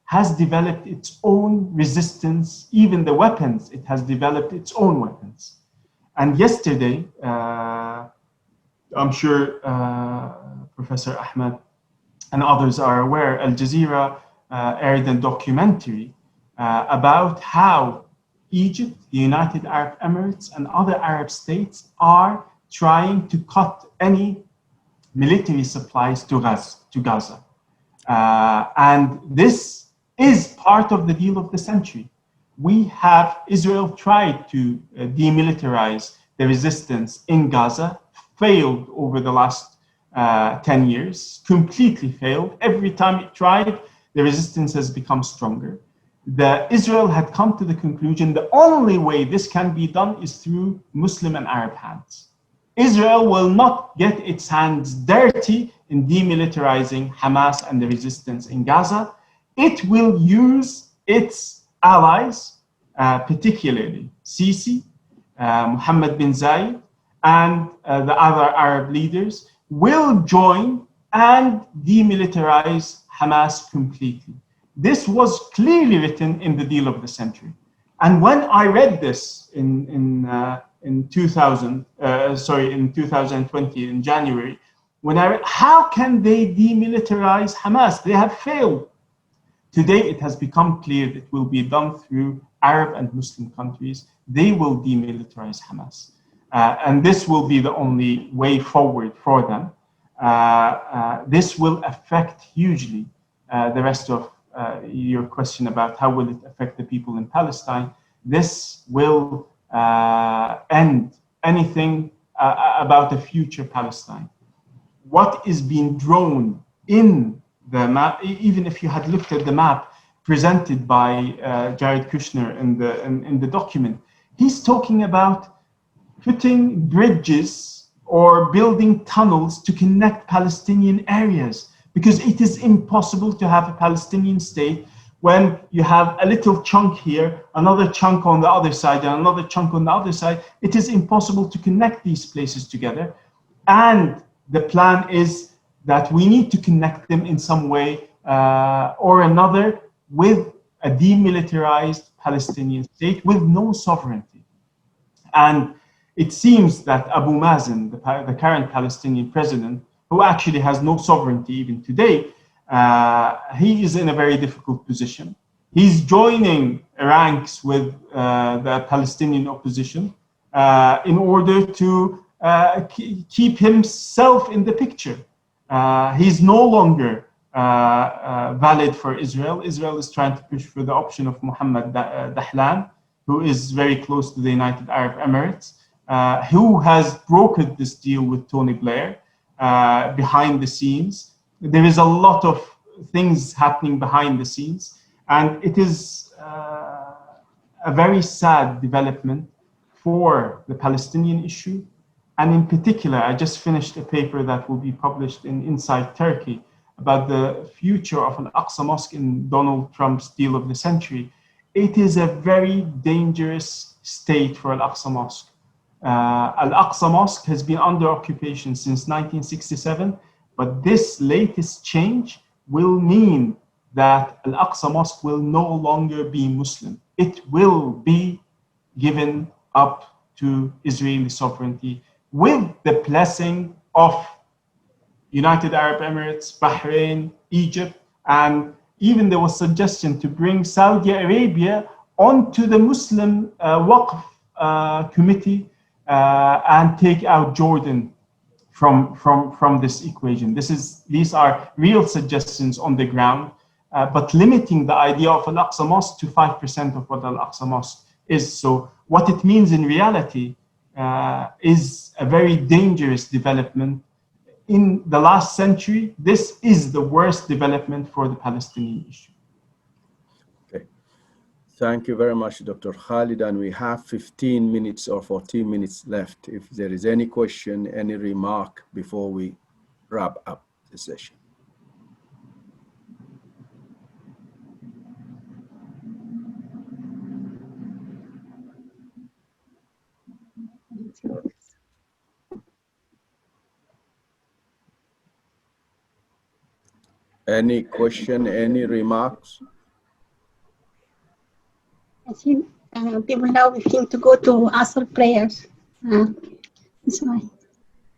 has developed its own resistance, even the weapons, it has developed its own weapons. And yesterday, I'm sure Professor Ahmed and others are aware, Al Jazeera aired a documentary about how Egypt, the United Arab Emirates, and other Arab states are trying to cut any military supplies to Gaza. And this is part of the deal of the century. Israel tried to demilitarize the resistance in Gaza, failed over the last 10 years, completely failed. Every time it tried, the resistance has become stronger. Israel had come to the conclusion the only way this can be done is through Muslim and Arab hands. Israel will not get its hands dirty in demilitarizing Hamas and the resistance in Gaza. It will use its allies, particularly Sisi, Mohammed bin Zayed, and the other Arab leaders, will join and demilitarize Hamas completely. This was clearly written in the deal of the century. And when I read this in 2020, in January, when I read, how can they demilitarize Hamas? They have failed. Today, it has become clear that it will be done through Arab and Muslim countries. They will demilitarize Hamas. And this will be the only way forward for them. This will affect hugely the rest of your question about how will it affect the people in Palestine. This will end anything about a future Palestine. What is being drawn in the map, even if you had looked at the map presented by Jared Kushner in the document, he's talking about putting bridges or building tunnels to connect Palestinian areas, because it is impossible to have a Palestinian state when you have a little chunk here, another chunk on the other side, and another chunk on the other side. It is impossible to connect these places together. And the plan is that we need to connect them in some way or another with a demilitarized Palestinian state with no sovereignty. And it seems that Abu Mazen, the current Palestinian president, who actually has no sovereignty even today, he is in a very difficult position. He's joining ranks with the Palestinian opposition in order to keep himself in the picture. He's no longer valid for Israel. Israel is trying to push for the option of Mohammed Dahlan, who is very close to the United Arab Emirates, who has brokered this deal with Tony Blair behind the scenes. There is a lot of things happening behind the scenes, and it is a very sad development for the Palestinian issue. And in particular, I just finished a paper that will be published in Inside Turkey about the future of Al-Aqsa Mosque in Donald Trump's deal of the century. It is a very dangerous state for Al-Aqsa Mosque. Al-Aqsa Mosque has been under occupation since 1967, but this latest change will mean that Al-Aqsa Mosque will no longer be Muslim. It will be given up to Israeli sovereignty with the blessing of United Arab Emirates, Bahrain, Egypt, and even there was suggestion to bring Saudi Arabia onto the Muslim Waqf committee and take out Jordan from this equation. These are real suggestions on the ground, but limiting the idea of Al-Aqsa Mosque to 5% of what Al-Aqsa Mosque is. So what it means in reality is a very dangerous development. In the last century, this is the worst development for the Palestinian issue. Okay. Thank you very much, Dr. Khalid. And we have 15 minutes or 14 minutes left. If there is any question, any remark before we wrap up the session. Any question, any remarks? I think people now seem to go to Asr prayers. That's why.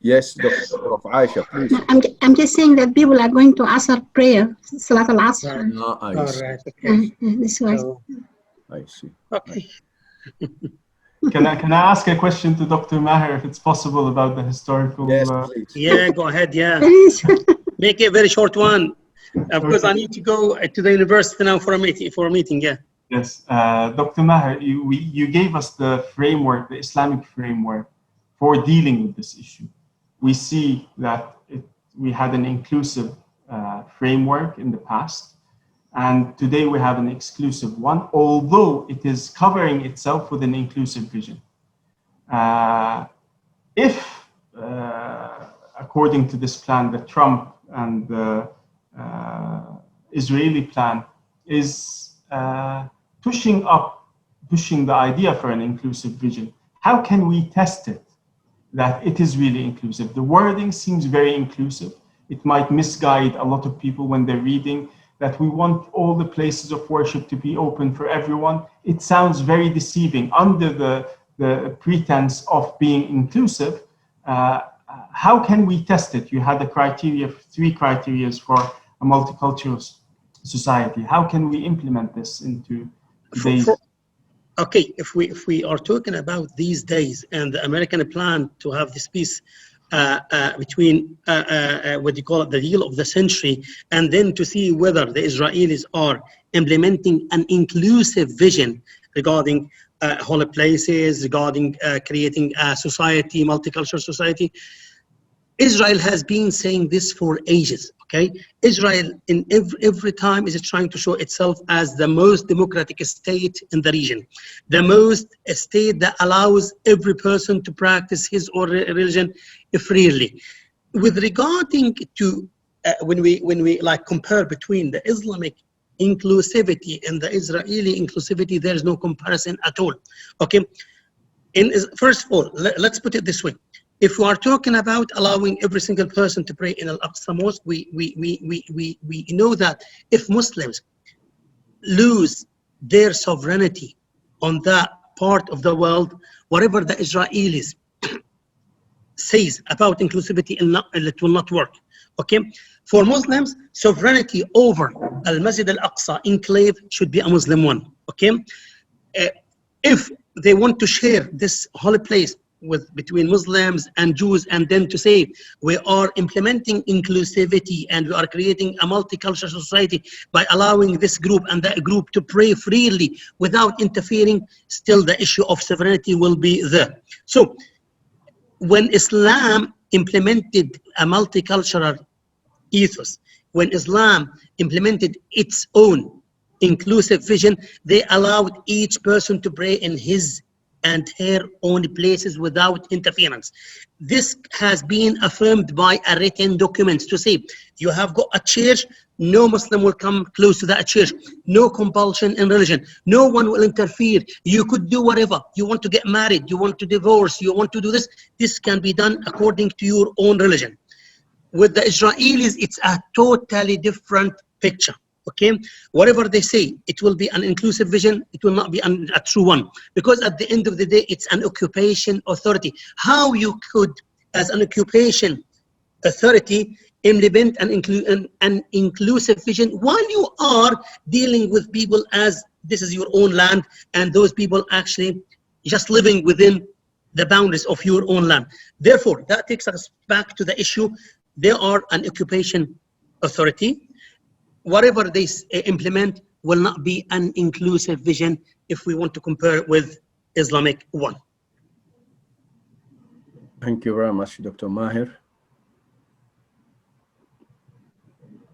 Yes, Dr. Aisha, please. No, I'm just saying that people are going to Asr prayer, Salat al-Asr. Right. I see. All right. Okay. This way. So, I see. okay. Can I ask a question to Dr. Maher, if it's possible, about the historical? Yes, please. Yeah, go ahead. Yeah. Make it a very short one. Because I need to go to the university now for a meeting. Yeah. Yes, Dr. Maher, you gave us the framework, the Islamic framework for dealing with this issue. We see that we had an inclusive framework in the past, and today we have an exclusive one, although it is covering itself with an inclusive vision. If, according to this plan, the Trump and the Israeli plan is pushing the idea for an inclusive vision, how can we test it that it is really inclusive? The wording seems very inclusive. It might misguide a lot of people when they're reading that we want all the places of worship to be open for everyone. It sounds very deceiving under the pretense of being inclusive. How can we test it? You had the criteria, 3 criteria for a multicultural society. How can we implement this into today's? Okay, if we are talking about these days and the American plan to have this peace between what you call it, the deal of the century, and then to see whether the Israelis are implementing an inclusive vision regarding holy places, regarding creating a society, multicultural society. Israel has been saying this for ages. Okay, Israel in every time is trying to show itself as the most democratic state in the region, the most state that allows every person to practice his or her religion freely. With regarding to when we like compare between the Islamic inclusivity and the Israeli inclusivity, there is no comparison at all. Okay, first of all, let's put it this way. If we are talking about allowing every single person to pray in Al-Aqsa Mosque, we know that if Muslims lose their sovereignty on that part of the world, whatever the Israelis says about inclusivity, it will not work. Okay, for Muslims, sovereignty over Al-Masjid Al-Aqsa enclave should be a Muslim one. Okay, if they want to share this holy place between Muslims and Jews, and then to say we are implementing inclusivity and we are creating a multicultural society by allowing this group and that group to pray freely without interfering, still the issue of sovereignty will be there. So when Islam implemented a multicultural ethos, when Islam implemented its own inclusive vision, they allowed each person to pray in his and her own places without interference. This has been affirmed by a written documents to say you have got a church, no Muslim will come close to that church, no compulsion in religion, no one will interfere, you could do whatever, you want to get married, you want to divorce, you want to do this can be done according to your own religion. With the Israelis, it's a totally different picture. Okay, whatever they say, it will be an inclusive vision, it will not be a true one, because at the end of the day, it's an occupation authority. How you could, as an occupation authority, implement an inclusive vision while you are dealing with people as this is your own land, and those people actually just living within the boundaries of your own land. Therefore, that takes us back to the issue. They are an occupation authority. Whatever they implement will not be an inclusive vision if we want to compare it with Islamic one. Thank you very much, Dr. Maher.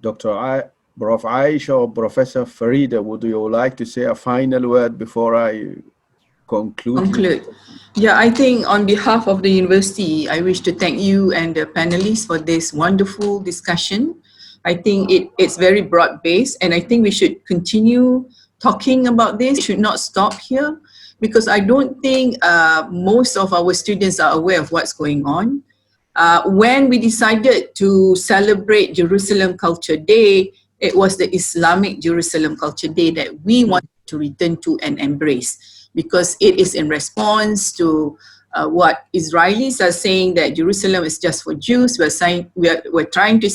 Prof. Aisha or Professor Farida, would you like to say a final word before I conclude? Yeah, I think on behalf of the university, I wish to thank you and the panelists for this wonderful discussion. I think it's very broad-based, and I think we should continue talking about this. We should not stop here, because I don't think most of our students are aware of what's going on. When we decided to celebrate Jerusalem Culture Day, it was the Islamic Jerusalem Culture Day that we wanted to return to and embrace, because it is in response to what Israelis are saying, that Jerusalem is just for Jews. We're trying to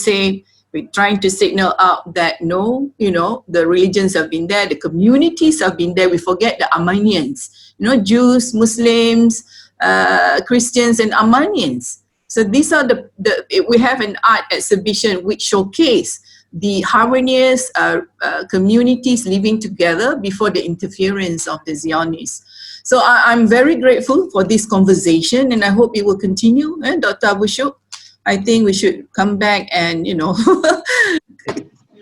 signal out that no, the religions have been there, the communities have been there. We forget the Armenians, Jews, Muslims, Christians, and Armenians. So these are we have an art exhibition which showcase the harmonious communities living together before the interference of the Zionists. So I'm very grateful for this conversation, and I hope it will continue. Dr. Abu Shuk, I think we should come back and,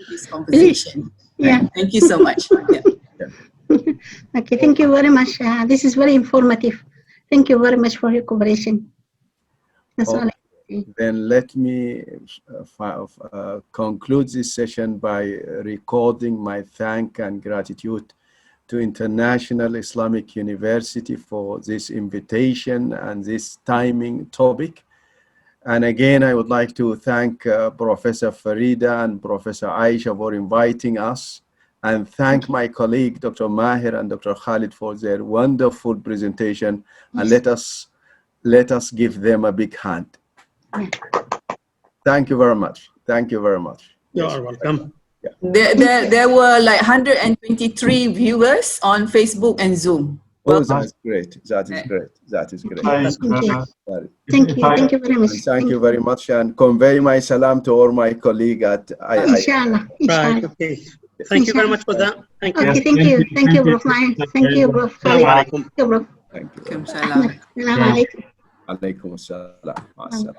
this conversation. Yeah. Thank you so much. Yeah. Okay, thank you very much. This is very informative. Thank you very much for your cooperation. That's all. Then let me conclude this session by recording my thanks and gratitude to International Islamic University for this invitation and this timing topic. And again, I would like to thank Professor Farida and Professor Aisha for inviting us, and thank my colleague, Dr. Maher and Dr. Khalid, for their wonderful presentation. And let us give them a big hand. Thank you very much. Thank you very much. You are welcome. Yeah. There were like 123 viewers on Facebook and Zoom. Oh, that's great. That is great. That is great. Thank you. Thank you very much. And thank you very much, and convey my salam to all my colleagues at Inshallah. Right, okay. Thank you very much for that. Thank you. Okay, thank you. Thank you, Bro Maher. Thank you, Bro Khalid. Thank you, Bro. Thank you. Salam. Assalamu alaikum. Alaikum assalam.